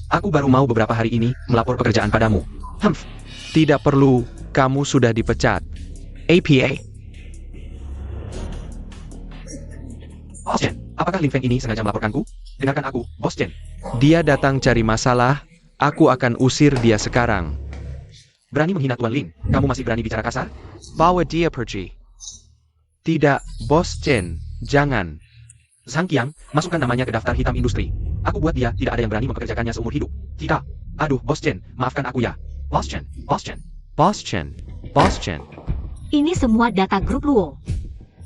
Aku baru mau beberapa hari ini melapor pekerjaan padamu. Humph. Tidak perlu, kamu sudah dipecat. APA. Bos Chen, apakah Lin Feng ini sengaja melaporkanku? Dengarkan aku, Bos Chen. Dia datang cari masalah, aku akan usir dia sekarang. Berani menghina Tuan Lin, kamu masih berani bicara kasar? Bawa dia pergi. Tidak, Bos Chen, jangan. Zhang Qiang, masukkan namanya ke daftar hitam industri. Aku buat dia, tidak ada yang berani mempekerjakannya seumur hidup. Tidak. Aduh, Bos Chen, maafkan aku ya. Bos Chen, Bos Chen. Bos Chen, Bos Chen. Ini semua data grup Luo.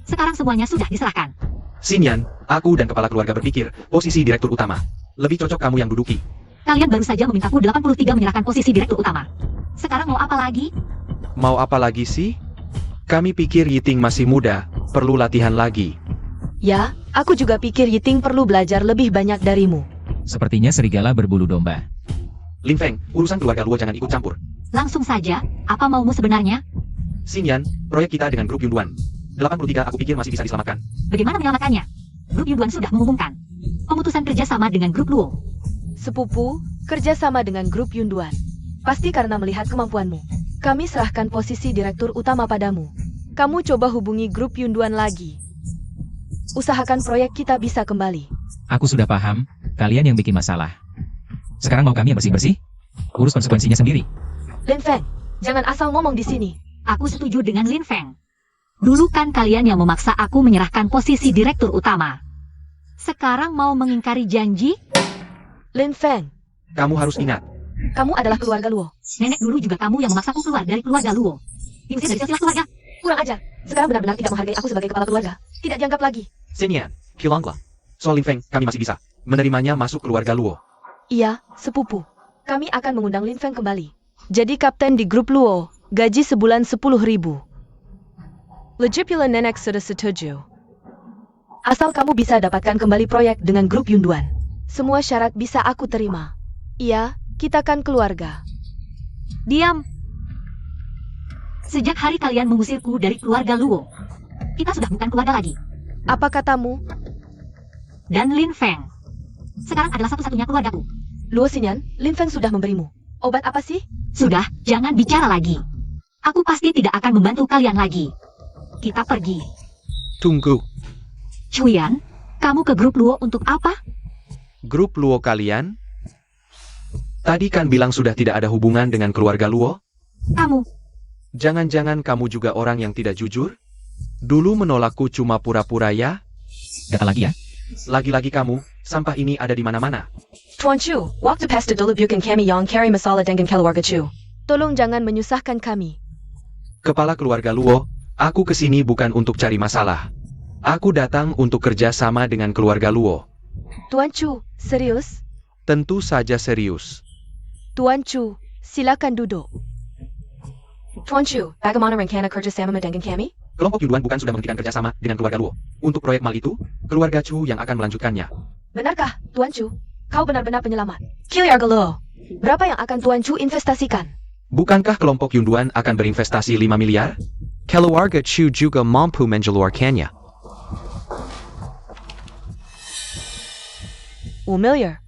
Sekarang semuanya sudah diserahkan. Xinyan, aku dan kepala keluarga berpikir, posisi direktur utama. Lebih cocok kamu yang duduki. Kalian baru saja memintaku 83 menyerahkan posisi direktur utama. Sekarang mau apa lagi? Mau apa lagi sih? Kami pikir Yiting masih muda, perlu latihan lagi. Ya, aku juga pikir Yiting perlu belajar lebih banyak darimu. Sepertinya serigala berbulu domba. Lin Feng, urusan keluarga Luo jangan ikut campur. Langsung saja, apa maumu sebenarnya? Xinyan, proyek kita dengan grup Yunduan. 83 aku pikir masih bisa diselamatkan. Bagaimana menyelamatkannya? Grup Yuduan sudah mengumumkan pemutusan kerjasama dengan grup Luo. Sepupu, kerjasama dengan grup Yunduan. Pasti karena melihat kemampuanmu. Kami serahkan posisi direktur utama padamu. Kamu coba hubungi grup Yunduan lagi. Usahakan proyek kita bisa kembali. Aku sudah paham, kalian yang bikin masalah. Sekarang mau kami yang bersih-bersih? Urus konsekuensinya sendiri. Lin Feng, jangan asal ngomong di sini. Aku setuju dengan Lin Feng. Dulu kan kalian yang memaksa aku menyerahkan posisi direktur utama. Sekarang mau mengingkari janji? Lin Feng, Kamu harus ingat, kamu adalah keluarga Luo. Nenek dulu juga kamu yang memaksaku keluar dari keluarga Luo. Diusir dari silsilah keluarga. Kurang ajar. Sekarang benar-benar tidak menghargai aku sebagai kepala keluarga. Tidak dianggap lagi. Senian, Kilongla. Soal Lin Feng, kami masih bisa menerimanya masuk keluarga Luo. Iya, sepupu. Kami akan mengundang Lin Feng kembali. Jadi kapten di grup Luo, gaji sebulan 10.000. Lejipula nenek sudah setuju. Asal kamu bisa dapatkan kembali proyek dengan grup Yunduan. Semua syarat bisa aku terima. Iya, kita kan keluarga. Diam. Sejak hari kalian mengusirku dari keluarga Luo, kita sudah bukan keluarga lagi. Apa katamu? Dan Lin Feng sekarang adalah satu-satunya keluargaku. Luo Xinyan, Lin Feng sudah memberimu. Obat apa sih? Sudah, jangan bicara lagi. Aku pasti tidak akan membantu kalian lagi. Kita pergi. Tunggu. Chuyan, kamu ke grup Luo untuk apa? Grup Luo kalian? Tadi kan bilang sudah tidak ada hubungan dengan keluarga Luo? Kamu, Jangan-jangan kamu juga orang yang tidak jujur? Dulu menolakku cuma pura-pura ya? Gatal lagi ya? Lagi-lagi kamu, sampah ini ada di mana-mana. Tuan Chu, waktu pesta dulu bukan kami yang carry masalah dengan keluarga Chu. Tolong jangan menyusahkan kami. Kepala keluarga Luo, aku kesini bukan untuk cari masalah. Aku datang untuk kerja sama dengan keluarga Luo. Tuan Chu, serius? Tentu saja serius. Tuan Chu, silakan duduk. Tuan Chu, bagaimana rencana kerja sama dengan kami? Kelompok Yunduan bukan sudah menghentikan kerjasama dengan keluarga Luo. Untuk proyek mal itu, keluarga Chu yang akan melanjutkannya. Benarkah, Tuan Chu? Kau benar-benar penyelamat. Keluarga Luo, berapa yang akan Tuan Chu investasikan? Bukankah kelompok Yunduan akan berinvestasi 5 miliar? Keluarga Chu juga mampu mengeluarkannya. 5 miliar.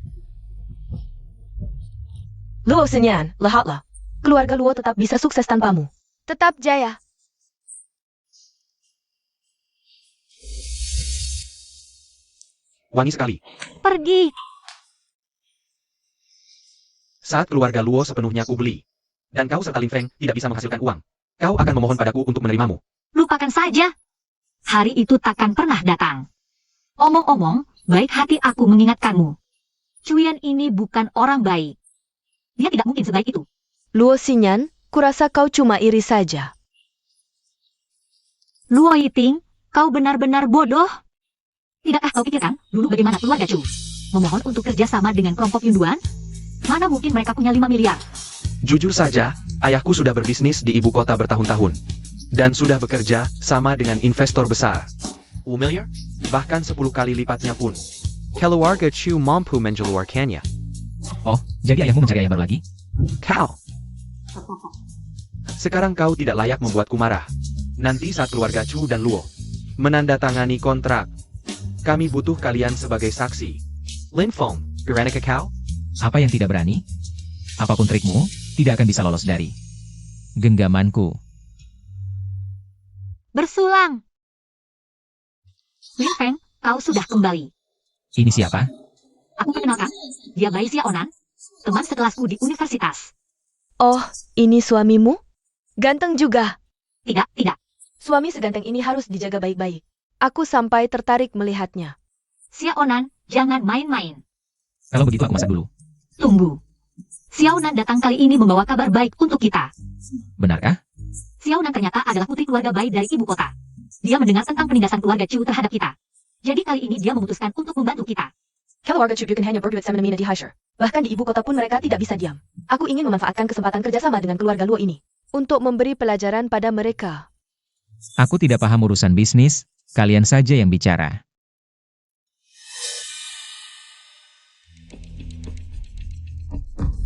Luo Xinyan, lihatlah. Keluarga Luo tetap bisa sukses tanpamu. Tetap jaya. Wangi sekali. pergi. Saat keluarga Luo sepenuhnya kubeli, dan kau serta Lin Feng tidak bisa menghasilkan uang, kau akan memohon padaku untuk menerimamu. Lupakan saja. Hari itu takkan pernah datang. Omong-omong, baik hati aku mengingatkanmu. Chuyan ini bukan orang baik. Dia tidak mungkin sebaik itu. Luo Xinyan, kurasa kau cuma iri saja. Luo Yiting, kau benar-benar bodoh. Tidakkah kau pikirkan dulu bagaimana keluarga Chu memohon untuk kerjasama dengan kelompok Yunduan? Mana mungkin mereka punya 5 miliar? Jujur saja, ayahku sudah berbisnis di ibu kota bertahun-tahun. Dan sudah bekerja sama dengan investor besar. 1 miliar? Bahkan 10 kali lipatnya pun. Keluarga Chu mampu mengeluarkannya. Oh, jadi ayahmu mencari ayah baru lagi? Kau! Sekarang kau tidak layak membuatku marah. Nanti saat keluarga Chu dan Luo menandatangani kontrak, kami butuh kalian sebagai saksi. Lin Feng, berani ke kau? Apa yang tidak berani? Apapun trikmu, tidak akan bisa lolos dari genggamanku. Bersulang. Lin Feng, kau sudah kembali. Ini siapa? Aku perkenalkan, dia Bai Xiaonan, teman sekelasku di universitas. Oh, ini suamimu? Ganteng juga. Tidak, tidak. Suami seganteng ini harus dijaga baik-baik. Aku sampai tertarik melihatnya. Xiaonan, jangan main-main. Kalau begitu aku masak dulu. Tunggu. Xiaonan datang kali ini membawa kabar baik untuk kita. Benarkah? Xiaonan ternyata adalah putri keluarga baik dari ibu kota. Dia mendengar tentang penindasan keluarga Chu terhadap kita. Jadi kali ini dia memutuskan untuk membantu kita. Keluarga Chu bukan hanya berduit sama Mina di Haisher. Bahkan di ibu kota pun mereka tidak bisa diam. Aku ingin memanfaatkan kesempatan kerjasama dengan keluarga Luo ini. Untuk memberi pelajaran pada mereka. Aku tidak paham urusan bisnis, kalian saja yang bicara.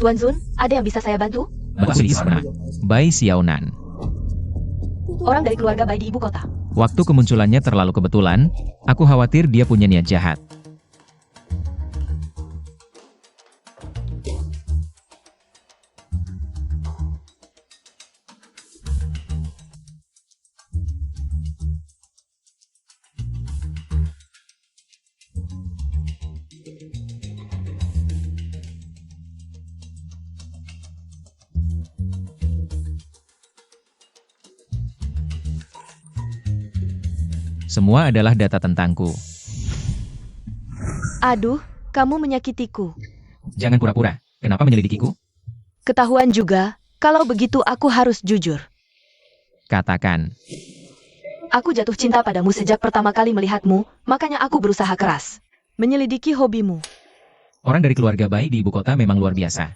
Tuan Zun, ada yang bisa saya bantu? Bakso di sana. Bai Xiaonan. Orang dari keluarga Bai di ibu kota. Waktu kemunculannya terlalu kebetulan, aku khawatir dia punya niat jahat. Semua adalah data tentangku. Aduh, kamu menyakitiku. Jangan pura-pura. Kenapa menyelidikiku? Ketahuan juga, kalau begitu aku harus jujur. Katakan. Aku jatuh cinta padamu sejak pertama kali melihatmu, makanya aku berusaha keras menyelidiki hobimu. Orang dari keluarga baik di ibu kota memang luar biasa.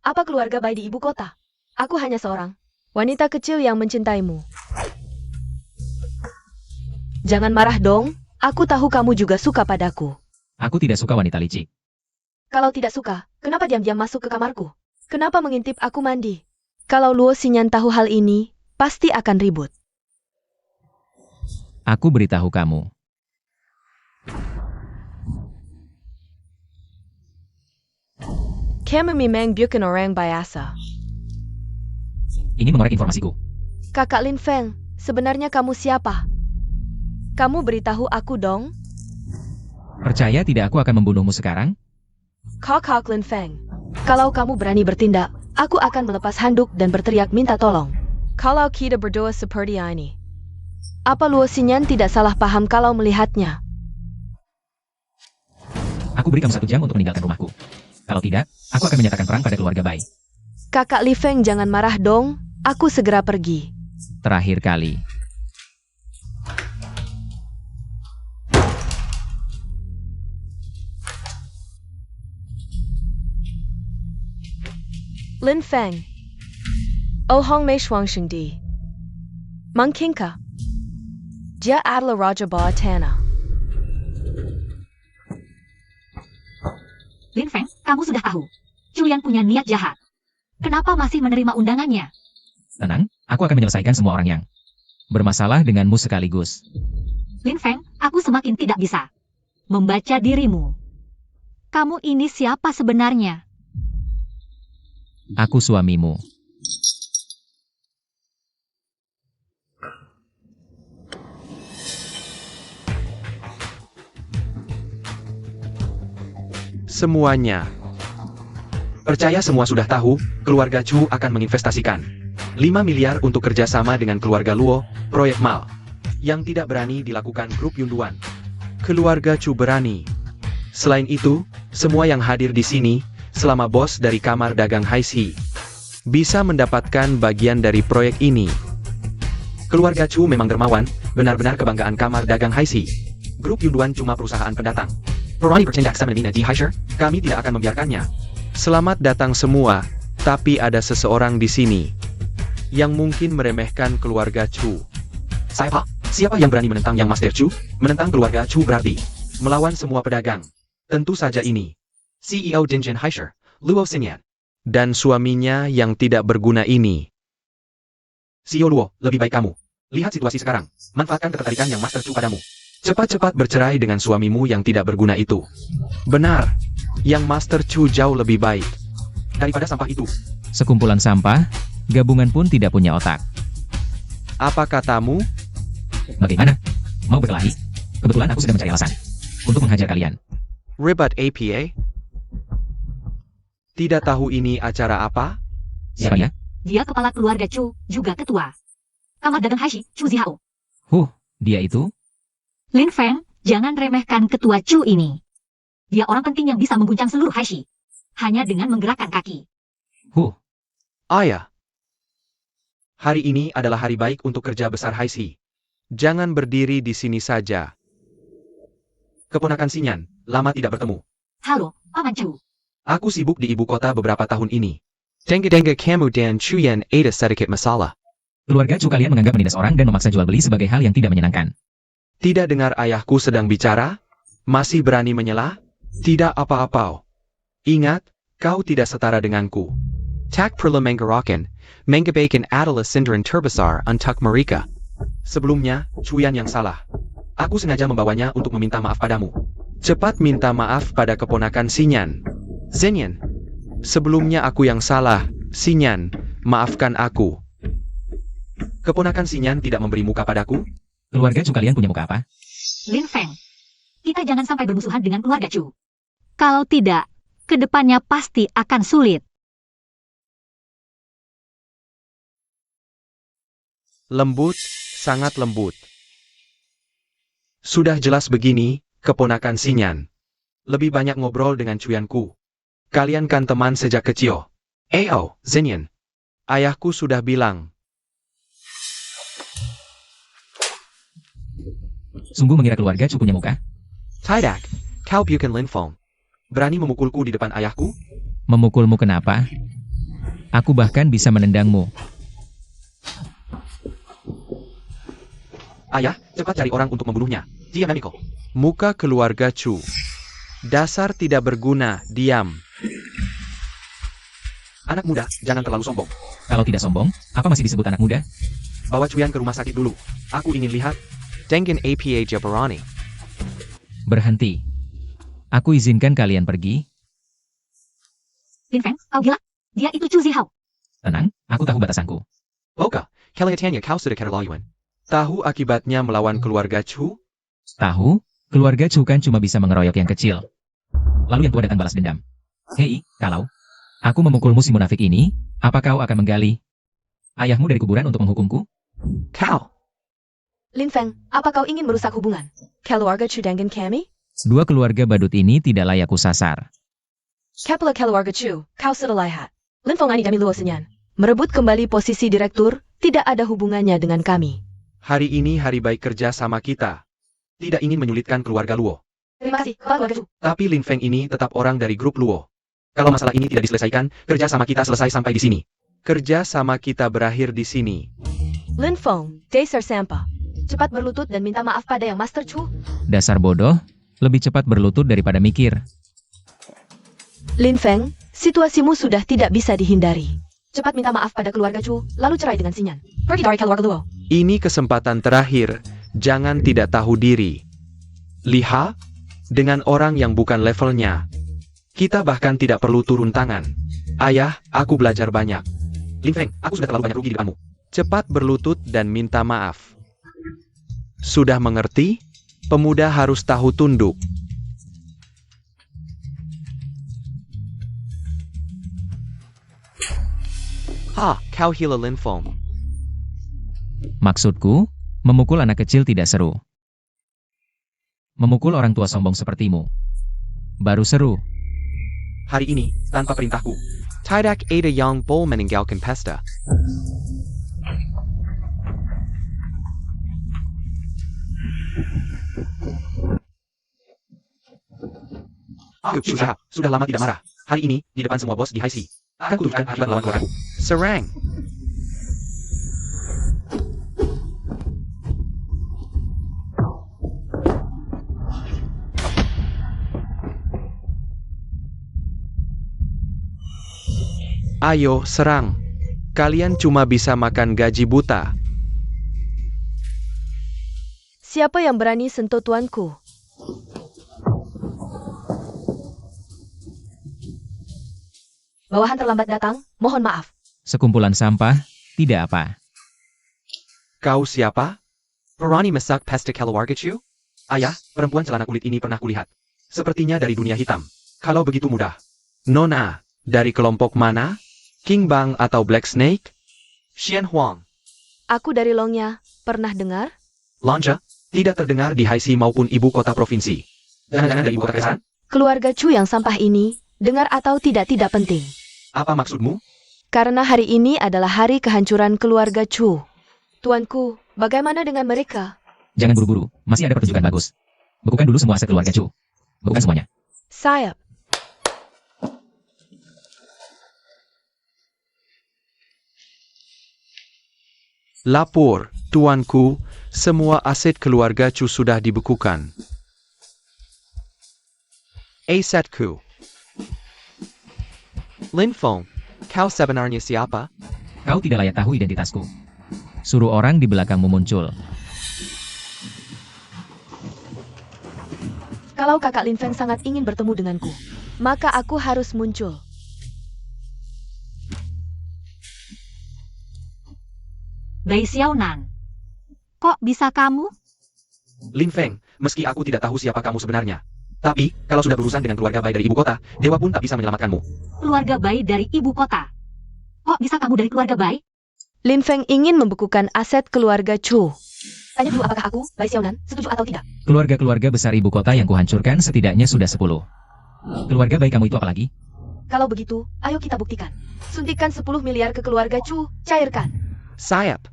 Apa keluarga baik di ibu kota? Aku hanya seorang wanita kecil yang mencintaimu. Jangan marah dong, aku tahu kamu juga suka padaku. Aku tidak suka wanita licik. Kalau tidak suka, kenapa diam-diam masuk ke kamarku? Kenapa mengintip aku mandi? Kalau Luo Xinyan tahu hal ini, pasti akan ribut. Aku beritahu kamu. Kamu memang bukan orang biasa. Ini mengorek informasiku. Kakak Lin Feng, sebenarnya kamu siapa? Kamu beritahu aku dong. Percaya tidak aku akan membunuhmu sekarang? Kakak Lin Feng, kalau kamu berani bertindak, aku akan melepas handuk dan berteriak minta tolong. Kalau kita berdoa seperti ini. Apa Luo Xinyan tidak salah paham kalau melihatnya? Aku beri kamu 1 jam untuk meninggalkan rumahku. Kalau tidak, aku akan menyatakan perang pada keluarga Bai. Kakak Li Feng jangan marah dong, aku segera pergi. Terakhir kali. Lin Feng. Oh Hong Mei Shuang Di. Mungkinkah dia adalah Raja Bawah Tanah? Lin Feng, kamu sudah tahu. Chuyan punya niat jahat. Kenapa masih menerima undangannya? Tenang, aku akan menyelesaikan semua orang yang bermasalah denganmu sekaligus. Lin Feng, aku semakin tidak bisa membaca dirimu. Kamu ini siapa sebenarnya? Aku suamimu. Semuanya. Percaya semua sudah tahu, keluarga Chu akan menginvestasikan 5 miliar untuk kerjasama dengan keluarga Luo, proyek mal. Yang tidak berani dilakukan grup Yunduan. Keluarga Chu berani. Selain itu, semua yang hadir di sini, selama bos dari kamar dagang Haixi, bisa mendapatkan bagian dari proyek ini. Keluarga Chu memang dermawan, benar-benar kebanggaan kamar dagang Haixi. Grup Yunduan cuma perusahaan pendatang. Perani bertindak semena-mena di Haisher, kami tidak akan membiarkannya. Selamat datang semua, tapi ada seseorang di sini yang mungkin meremehkan keluarga Chu. Saya Pak, siapa yang berani menentang Yang Master Chu? Menentang keluarga Chu berarti melawan semua pedagang. Tentu saja ini. CEO Dinjin Haisher, Luo Xinyan. Dan suaminya yang tidak berguna ini. CEO Luo, lebih baik kamu. Lihat situasi sekarang, manfaatkan ketertarikan Yang Master Chu padamu. Cepat-cepat bercerai dengan suamimu yang tidak berguna itu. Benar, Yang Master Chu jauh lebih baik daripada sampah itu. Sekumpulan sampah, gabungan pun tidak punya otak. Apa katamu? Bagaimana? Mau berkelahi? Kebetulan aku sedang mencari alasan untuk menghajar kalian. Ribut APA? Tidak tahu ini acara apa? Siapa ya? Dia kepala keluarga Chu, juga ketua kamar dagang Haixi, Chu Zihao. Dia itu? Lin Feng, jangan remehkan ketua Chu ini. Dia orang penting yang bisa mengguncang seluruh Haixi. Hanya dengan menggerakkan kaki. Ayah, Hari ini adalah hari baik untuk kerja besar Haixi. jangan berdiri di sini saja. Keponakan Xinyan, lama tidak bertemu. Halo, Paman Chu. Aku sibuk di ibu kota beberapa tahun ini. Denga kamu dan Chuyan ada sedikit masalah. Keluarga Chu kalian menganggap menindas orang dan memaksa jual beli sebagai hal yang tidak menyenangkan. Tidak dengar ayahku sedang bicara? Masih berani menyela? Tidak apa-apa. Ingat, kau tidak setara denganku. Tak perlu menggerakan, menggabaikan adalah sindiran terbesar untuk mereka. Sebelumnya, Chuyan yang salah. Aku sengaja membawanya untuk meminta maaf padamu. Cepat minta maaf pada keponakan Xinyan. Xinyan. Sebelumnya aku yang salah. Xinyan, maafkan aku. Keponakan Xinyan tidak memberi muka padaku? Keluarga Chu kalian punya muka apa? Lin Feng, kita jangan sampai bermusuhan dengan keluarga Chu. Kalau tidak, kedepannya pasti akan sulit. Lembut, sangat lembut. Sudah jelas begini, keponakan Xinyan. Lebih banyak ngobrol dengan cuyanku. Kalian kan teman sejak kecil. Xinyan. Ayahku sudah bilang. Sungguh mengira keluarga Chu punya muka? Tidak, kau bukan Lin Feng. Berani memukulku di depan ayahku? Memukulmu kenapa? Aku bahkan bisa menendangmu. Ayah, cepat cari orang untuk membunuhnya. Dia Maniko. Muka keluarga Chu. Dasar tidak berguna, diam. Anak muda, jangan terlalu sombong. Kalau tidak sombong, apa masih disebut anak muda? Bawa Cuyan ke rumah sakit dulu. Aku ingin lihat. Dengan apa Jabarani. Berhenti. Aku izinkan kalian pergi. Lin Feng, kau gila? Dia itu Chu Zihao. Tenang, aku tahu batasanku. Oka, Kelihatannya kau sudah keterlaluan. Tahu akibatnya melawan keluarga Chu? Tahu, keluarga Chu kan cuma bisa mengeroyok yang kecil. Lalu yang tua datang balas dendam. Hei, kalau aku memukulmu si munafik ini, apa kau akan menggali ayahmu dari kuburan untuk menghukumku? Kau. Lin Feng, apa kau ingin merusak hubungan keluarga Chu dengan kami? Dua keluarga badut ini tidak layak kusasar. Kepala keluarga Chu, kau sudah lihat. Lin Feng ini kami Luo Xinyan. Merebut kembali posisi direktur, tidak ada hubungannya dengan kami. Hari ini hari baik kerja sama kita. tidak ingin menyulitkan keluarga Luo. Terima kasih, Kepala keluarga Chu. Tapi Lin Feng ini tetap orang dari grup Luo. Kalau masalah ini tidak diselesaikan, kerja sama kita selesai sampai di sini. Kerja sama kita berakhir di sini. Lin Feng, Dasar Sampa. Cepat berlutut dan minta maaf pada yang Master Chu. Dasar bodoh, lebih cepat berlutut daripada mikir. Lin Feng, situasimu sudah tidak bisa dihindari. Cepat minta maaf pada keluarga Chu, lalu cerai dengan Xinyan. Pergi dari keluarga Luo. Ini kesempatan terakhir, jangan tidak tahu diri. Lihat, dengan orang yang bukan levelnya. Kita bahkan tidak perlu turun tangan. Ayah, aku belajar banyak. Lin Feng, aku sudah terlalu banyak rugi di depanmu. Cepat berlutut dan minta maaf. Sudah mengerti? Pemuda harus tahu tunduk. Kau hila Lin Feng. Maksudku, memukul anak kecil tidak seru. Memukul orang tua sombong sepertimu baru seru. Hari ini, tanpa perintahku. Tidak ada yang boleh meninggalkan pesta. Sudah lama tidak marah. Hari ini, di depan semua bos di High Sea, akan kuturunkan akibat lawan keluargaku. Serang. Ayo, serang. Kalian cuma bisa makan gaji buta. Siapa yang berani sentuh tuanku? Bawahan terlambat datang, mohon maaf. Sekumpulan sampah, tidak apa. Kau siapa? Berani masak pesta keluarga Chu? Ayah, perempuan celana kulit ini pernah kulihat. Sepertinya dari dunia hitam. Kalau begitu mudah. Nona, dari kelompok mana? King Bang atau Black Snake? Xian Huang. Aku dari Longya, pernah dengar? Lonja, tidak terdengar di High Sea maupun ibu kota provinsi. Jangan-jangan dari ibu kota Kesan? Keluarga Chu yang sampah ini, dengar atau tidak penting. Apa maksudmu? Karena hari ini adalah hari kehancuran keluarga Chu. Tuanku, bagaimana dengan mereka? Jangan buru-buru, masih ada pertunjukan bagus. Bekukan dulu semua aset keluarga Chu. Bekukan semuanya. Sayap. Lapor, tuanku, semua aset keluarga Chu sudah dibekukan. Asetku. Lin Feng, kau sebenarnya siapa? Kau tidak layak tahu identitasku. Suruh orang di belakangmu muncul. Kalau kakak Lin Feng sangat ingin bertemu denganku, maka aku harus muncul. Bai Xiaonan. Kok bisa kamu? Lin Feng, meski aku tidak tahu siapa kamu sebenarnya. Tapi, kalau sudah berurusan dengan keluarga baik dari ibu kota, dewa pun tak bisa menyelamatkanmu. Keluarga baik dari ibu kota. Kok bisa kamu dari keluarga baik? Lin Feng ingin membekukan aset keluarga Chu. Tanya dulu apakah aku, Bai Xiaonan, setuju atau tidak. Keluarga-keluarga besar ibu kota yang kuhancurkan setidaknya sudah 10. Keluarga baik kamu itu apa lagi? Kalau begitu, ayo kita buktikan. Suntikan 10 miliar ke keluarga Chu, cairkan. Siap.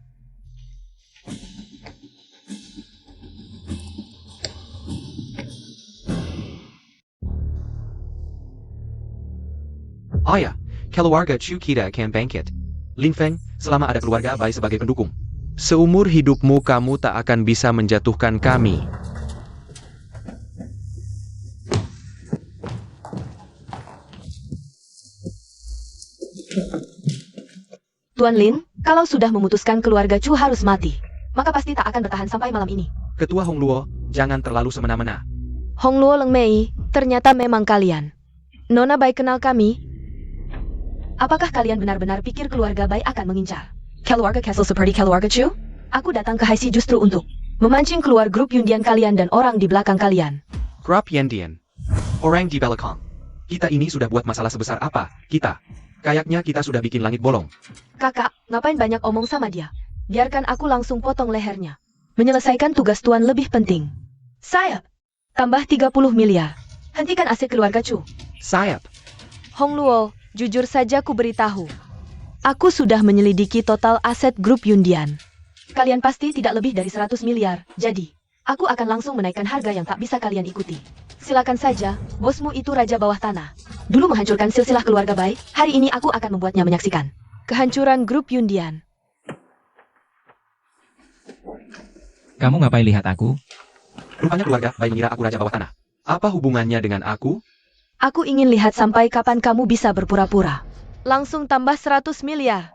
Oh ya, keluarga Chu kita akan bangkit. Lin Feng, selama ada keluarga Bai sebagai pendukung. Seumur hidupmu kamu tak akan bisa menjatuhkan kami. Tuan Lin, kalau sudah memutuskan keluarga Chu harus mati, maka pasti tak akan bertahan sampai malam ini. Ketua Hong Luo, jangan terlalu semena-mena. Hong Luo Leng Mei, ternyata memang kalian. Nona Bai kenal kami. Apakah kalian benar-benar pikir keluarga Bai akan mengincar keluarga Castle seperti keluarga Chu? Aku datang ke Haixi justru untuk memancing keluar grup Yundian kalian dan orang di belakang kalian. Grup Yandian. Orang di belakang. Kita ini sudah buat masalah sebesar apa? Kita. Kayaknya kita sudah bikin langit bolong. Kakak, ngapain banyak omong sama dia? Biarkan aku langsung potong lehernya. Menyelesaikan tugas tuan lebih penting. Saya. Tambah 30 miliar. Hentikan aset keluarga Chu. Siap. Hong Luo, jujur saja ku beritahu. Aku sudah menyelidiki total aset grup Yundian. Kalian pasti tidak lebih dari 100 miliar, jadi aku akan langsung menaikkan harga yang tak bisa kalian ikuti. Silakan saja, bosmu itu raja bawah tanah. Dulu menghancurkan silsilah keluarga Bai, hari ini aku akan membuatnya menyaksikan kehancuran grup Yundian. Kamu ngapain lihat aku? Rupanya keluarga Bai mengira aku raja bawah tanah. Apa hubungannya dengan aku? Aku ingin lihat sampai kapan kamu bisa berpura-pura. Langsung tambah 100 miliar.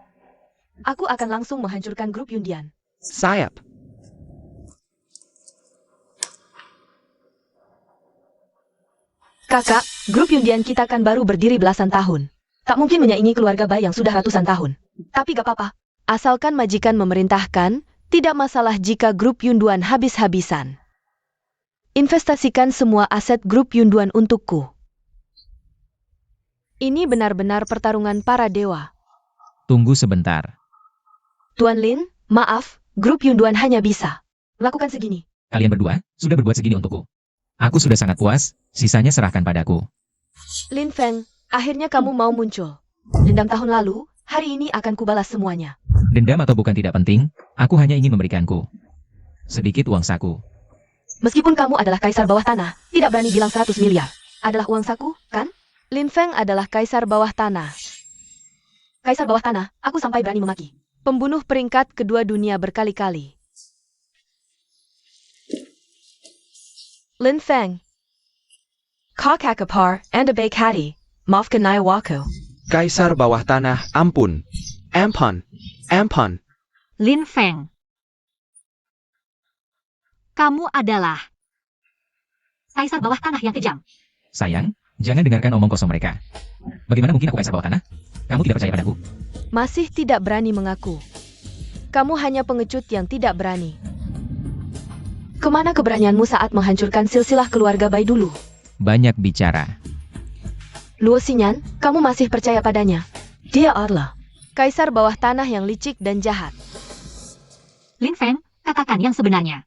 Aku akan langsung menghancurkan grup Yundian. Siap. Kakak, grup Yundian kita kan baru berdiri belasan tahun. Tak mungkin menyaingi keluarga Bai yang sudah ratusan tahun. Tapi gak apa-apa. Asalkan majikan memerintahkan, tidak masalah jika grup Yunduan habis-habisan. Investasikan semua aset grup Yunduan untukku. Ini benar-benar pertarungan para dewa. Tunggu sebentar. Tuan Lin, maaf, grup Yunduan hanya bisa lakukan segini. Kalian berdua sudah berbuat segini untukku. Aku sudah sangat puas, sisanya serahkan padaku. Lin Feng, akhirnya kamu mau muncul. Dendam tahun lalu, hari ini akan kubalas semuanya. Dendam atau bukan tidak penting, aku hanya ingin memberikanku sedikit uang saku. Meskipun kamu adalah kaisar bawah tanah, tidak berani bilang 100 miliar. Adalah uang saku, kan? Lin Feng adalah kaisar bawah tanah. Kaisar bawah tanah, aku sampai berani memaki. Pembunuh peringkat kedua dunia berkali-kali. Lin Feng. Kakakapar, Anda baik hati. Maafkan Nai Wako. Kaisar bawah tanah, ampun. Ampun. Ampun. Lin Feng. Kamu adalah kaisar bawah tanah yang kejam. Sayang, jangan dengarkan omong kosong mereka. Bagaimana mungkin aku kaisar bawah tanah? Kamu tidak percaya padaku? Masih tidak berani mengaku. Kamu hanya pengecut yang tidak berani. Kemana keberanianmu saat menghancurkan silsilah keluarga Bai dulu? Banyak bicara. Luo Xinyan, kamu masih percaya padanya? Dia adalah kaisar bawah tanah yang licik dan jahat. Lin Feng, katakan yang sebenarnya.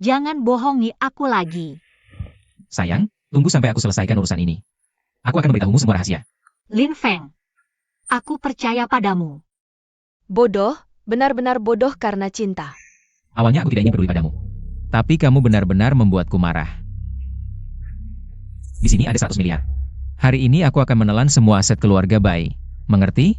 Jangan bohongi aku lagi. Sayang, tunggu sampai aku selesaikan urusan ini. Aku akan memberitahumu semua rahasia. Lin Feng, aku percaya padamu. Bodoh, benar-benar bodoh karena cinta. Awalnya aku tidak ingin peduli padamu. Tapi kamu benar-benar membuatku marah. Di sini ada 100 miliar. Hari ini aku akan menelan semua aset keluarga Bai. Mengerti?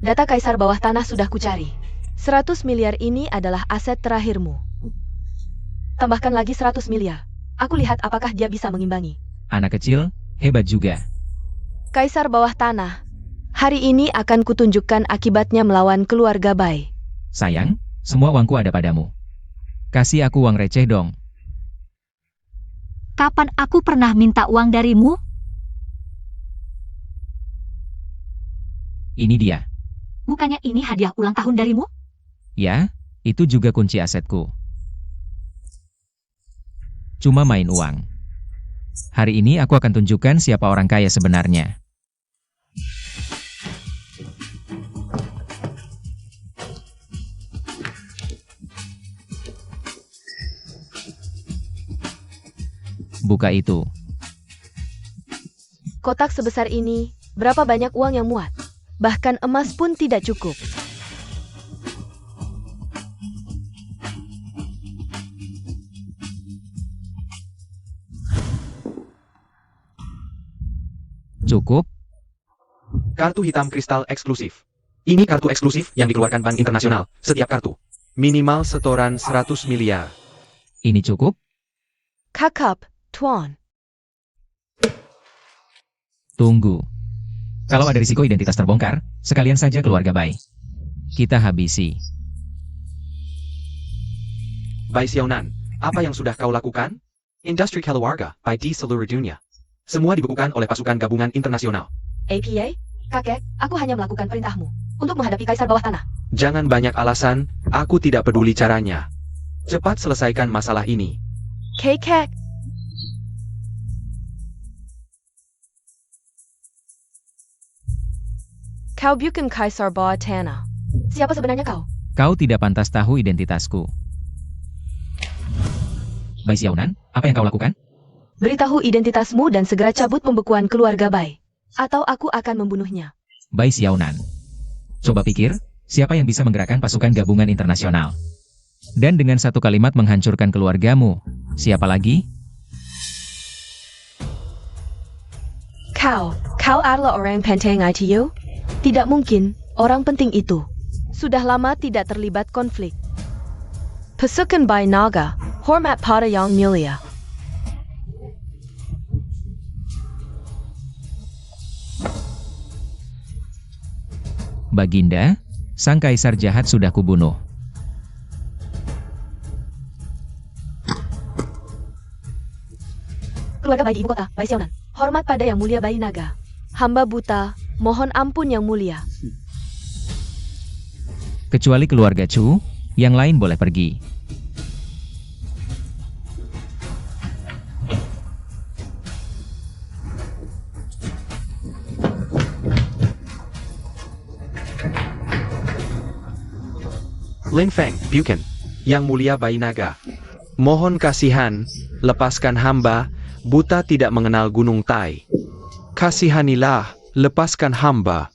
Data kaisar bawah tanah sudah kucari. 100 miliar ini adalah aset terakhirmu. Tambahkan lagi 100 miliar. Aku lihat apakah dia bisa mengimbangi. Anak kecil, hebat juga. Kaisar bawah tanah. Hari ini akan kutunjukkan akibatnya melawan keluarga Bai. Sayang, semua uangku ada padamu. Kasih aku uang receh dong. Kapan aku pernah minta uang darimu? Ini dia. Bukannya ini hadiah ulang tahun darimu? Ya, itu juga kunci asetku. Cuma main uang. Hari ini aku akan tunjukkan siapa orang kaya sebenarnya. Buka itu. Kotak sebesar ini, berapa banyak uang yang muat? Bahkan emas pun tidak cukup. Cukup? Kartu hitam kristal eksklusif. Ini kartu eksklusif yang dikeluarkan Bank Internasional. Setiap kartu. Minimal setoran 100 miliar. Ini cukup? Kakap, Tuan. Tunggu. Kalau ada risiko identitas terbongkar, sekalian saja keluarga Bai. Kita habisi. Bai Xiaonan, apa yang sudah kau lakukan? Industri keluarga, by di seluruh dunia. Semua dibekukan oleh pasukan gabungan internasional. APA, kakek, aku hanya melakukan perintahmu untuk menghadapi kaisar bawah tanah. Jangan banyak alasan, aku tidak peduli caranya. Cepat selesaikan masalah ini. Kakek. Kau bukan kaisar bawah tanah. Siapa sebenarnya kau? Kau tidak pantas tahu identitasku. Bai Xiaonan, apa yang kau lakukan? Beritahu identitasmu dan segera cabut pembekuan keluarga Bai. Atau aku akan membunuhnya. Bai Xiaonan. Coba pikir, siapa yang bisa menggerakkan pasukan gabungan internasional? Dan dengan satu kalimat menghancurkan keluargamu, siapa lagi? Kau adalah orang penting ITU? Tidak mungkin, orang penting itu. Sudah lama tidak terlibat konflik. Pasukan Bai Naga, hormat pada yang mulia. Baginda, sang kaisar jahat sudah kubunuh. Keluarga Bai di ibu kota, Bai Xiaonan. Hormat pada yang mulia Bai Naga. Hamba buta, mohon ampun yang mulia. Kecuali keluarga Chu, yang lain boleh pergi. Lin Feng, Bukan. Yang mulia Bai Naga. Mohon kasihan, lepaskan hamba, buta tidak mengenal Gunung Tai. Kasihanilah, lepaskan hamba.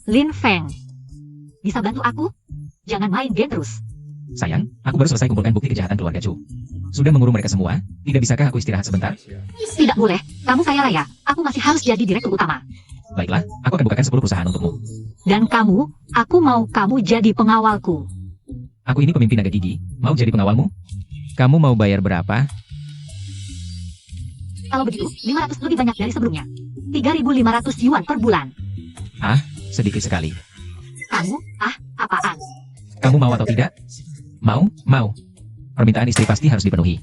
Lin Feng, bisa bantu aku? Jangan main game terus. Sayang, aku baru selesai kumpulkan bukti kejahatan keluarga Chu. Sudah mengurung mereka semua, tidak bisakah aku istirahat sebentar? Tidak boleh, kamu kaya raya. Aku masih harus jadi direktur utama. Baiklah, aku akan bukakan 10 perusahaan untukmu. Dan kamu, aku mau kamu jadi pengawalku. Aku ini pemimpin naga gigi, mau jadi pengawalmu? Kamu mau bayar berapa? Kalau begitu, 500 lebih banyak dari sebelumnya. 3.500 yuan per bulan. Ah, sedikit sekali. Kamu, apaan? Kamu mau atau tidak? Mau. Permintaan istri pasti harus dipenuhi.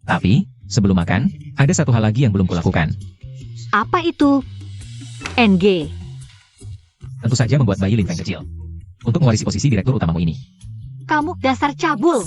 Tapi, sebelum makan, ada satu hal lagi yang belum kulakukan. Apa itu? NG. Tentu saja membuat bayi Lin Feng kecil. Untuk mewarisi posisi direktur utamamu ini. Kamu dasar cabul.